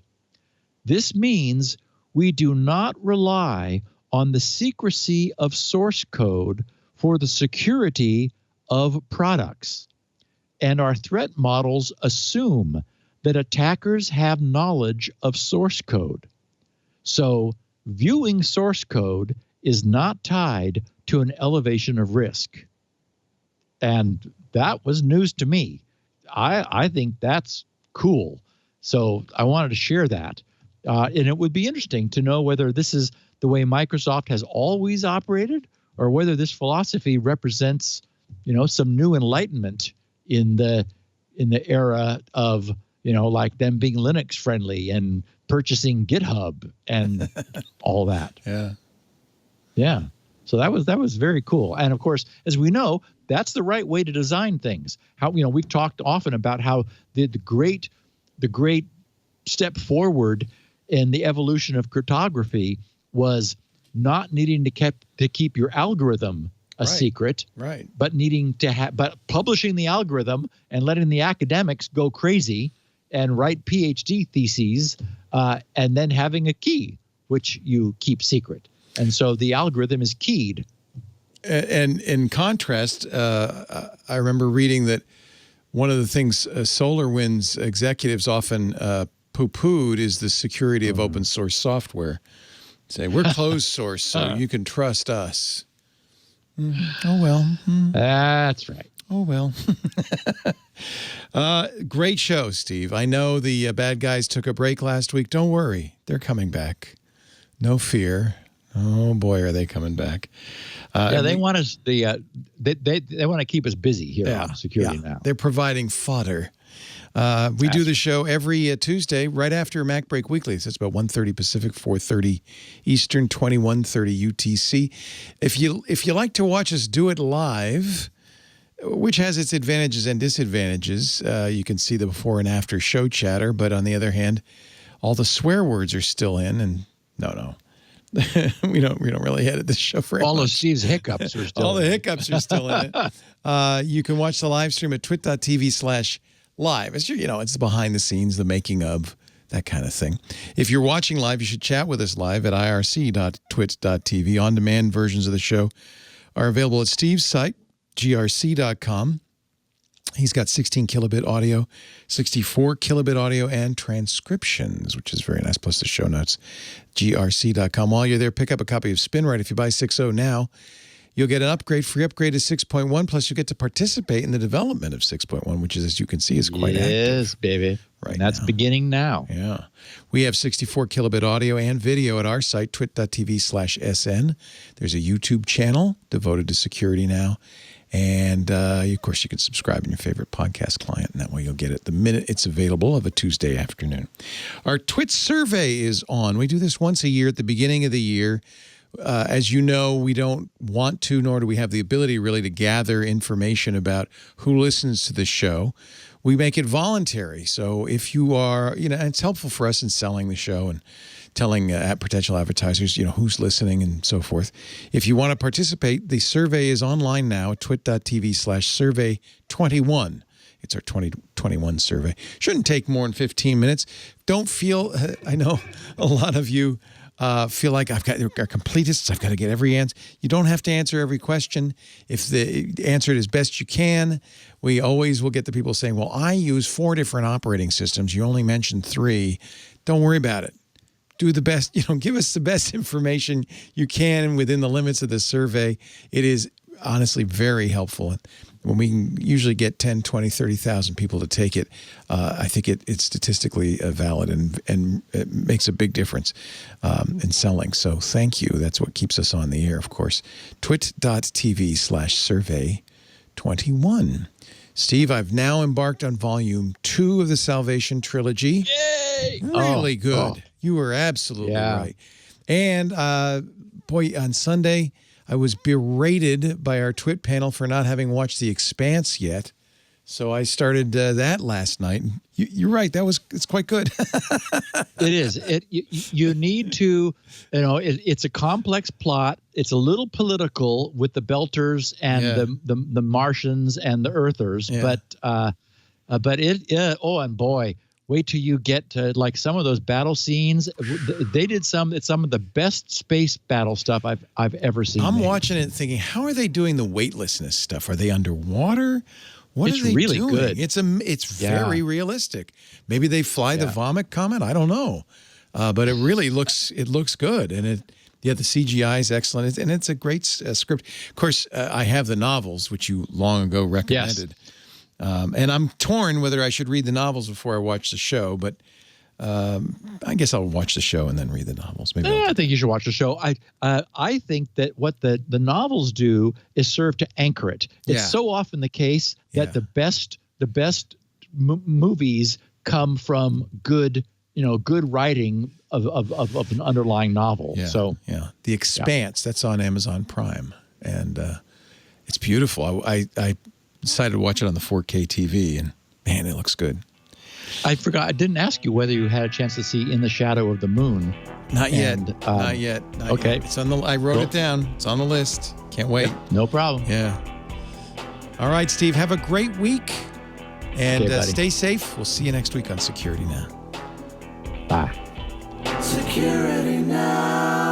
This means we do not rely on the secrecy of source code for the security of products. And our threat models assume that attackers have knowledge of source code. So viewing source code is not tied to an elevation of risk. And that was news to me. I think that's cool. So I wanted to share that. And it would be interesting to know whether this is the way Microsoft has always operated, or whether this philosophy represents, some new enlightenment in the era of like them being Linux friendly and purchasing GitHub and all that. Yeah. So that was very cool. And of course, as we know, that's the right way to design things. How, we've talked often about how the great step forward in the evolution of cryptography was not needing to keep your algorithm a secret, right? But needing to but publishing the algorithm and letting the academics go crazy and write PhD theses, and then having a key which you keep secret. And so the algorithm is keyed. And in contrast, I remember reading that one of the things SolarWinds executives often poo-pooed is the security of open source software. Say, we're closed source, so you can trust us. Oh, well. That's right. Oh, well. Great show, Steve. I know the bad guys took a break last week. Don't worry. They're coming back. No fear. Oh, boy, are they coming back. They want us they want to keep us busy here on Security Now. They're providing fodder. We do the show every Tuesday right after MacBreak Weekly. So it's about 1:30 Pacific, 4:30 Eastern, 21:30 UTC. If you like to watch us do it live, which has its advantages and disadvantages, you can see the before and after show chatter. But on the other hand, all the swear words are still in, and no. we don't really edit this show for all of Steve's hiccups are still all the hiccups are still in it. You can watch the live stream at twit.tv/live. It's the behind the scenes, the making of, that kind of thing. If you're watching live, you should chat with us live at irc.twit.tv. On-demand versions of the show are available at Steve's site, grc.com. He's got 16 kilobit audio, 64 kilobit audio, and transcriptions, which is very nice, plus the show notes, grc.com. While you're there, pick up a copy of SpinRite. If you buy 6.0 now, you'll get an free upgrade to 6.1, plus you get to participate in the development of 6.1, which is, as you can see, is quite active. Yes, baby. Right, that's now. Beginning now. Yeah. We have 64 kilobit audio and video at our site, twit.tv/SN. There's a YouTube channel devoted to Security Now. And, of course, you can subscribe in your favorite podcast client, and that way you'll get it the minute it's available of a Tuesday afternoon. Our TWiT survey is on. We do this once a year at the beginning of the year. As you know, we don't want to, nor do we have the ability really to gather information about who listens to the show. We make it voluntary. So if you are, it's helpful for us in selling the show and telling potential advertisers, who's listening and so forth. If you want to participate, the survey is online now at twit.tv/survey21. It's our 2021 survey. Shouldn't take more than 15 minutes. Don't feel, I know a lot of you feel like are completists. I've got to get every answer. You don't have to answer every question. If answer it as best you can, we always will get the people saying, well, I use 4 different operating systems. You only mentioned 3. Don't worry about it. Do the best, give us the best information you can within the limits of the survey. It is honestly very helpful. When we can usually get 10, 20, 30,000 people to take it, I think it's statistically valid and it makes a big difference in selling. So thank you. That's what keeps us on the air, of course. twit.tv/survey21. Steve, I've now embarked on volume 2 of the Salvation Trilogy. Yay! Really good. You were absolutely right. And, boy, on Sunday, I was berated by our TWiT panel for not having watched The Expanse yet. So I started that last night. You're right. It's quite good. It is. You need to, it's a complex plot. It's a little political with the Belters and the Martians and the Earthers. Yeah. But and boy, wait till you get to like some of those battle scenes. They did some of the best space battle stuff I've ever seen. I'm watching it thinking, how are they doing the weightlessness stuff? Are they underwater? What are they really doing? Good. It's very realistic. Maybe they fly the vomit comet. I don't know, but it really looks good, and the CGI is excellent, and it's a great script. Of course, I have the novels, which you long ago recommended, and I'm torn whether I should read the novels before I watch the show. But I guess I'll watch the show and then read the novels. Maybe I think you should watch the show. I think that what the novels do is serve to anchor it. It's so often the case that the best movies come from good writing of an underlying novel. Yeah, So The Expanse, that's on Amazon Prime, and it's beautiful. I decided to watch it on the 4K TV, and man, it looks good. I forgot. I didn't ask you whether you had a chance to see In the Shadow of the Moon. Not yet. Not yet. Okay. It's on the. I wrote it down. It's on the list. Can't wait. No problem. Yeah. All right, Steve. Have a great week, and Okay, stay safe. We'll see you next week on Security Now. Bye. Security Now.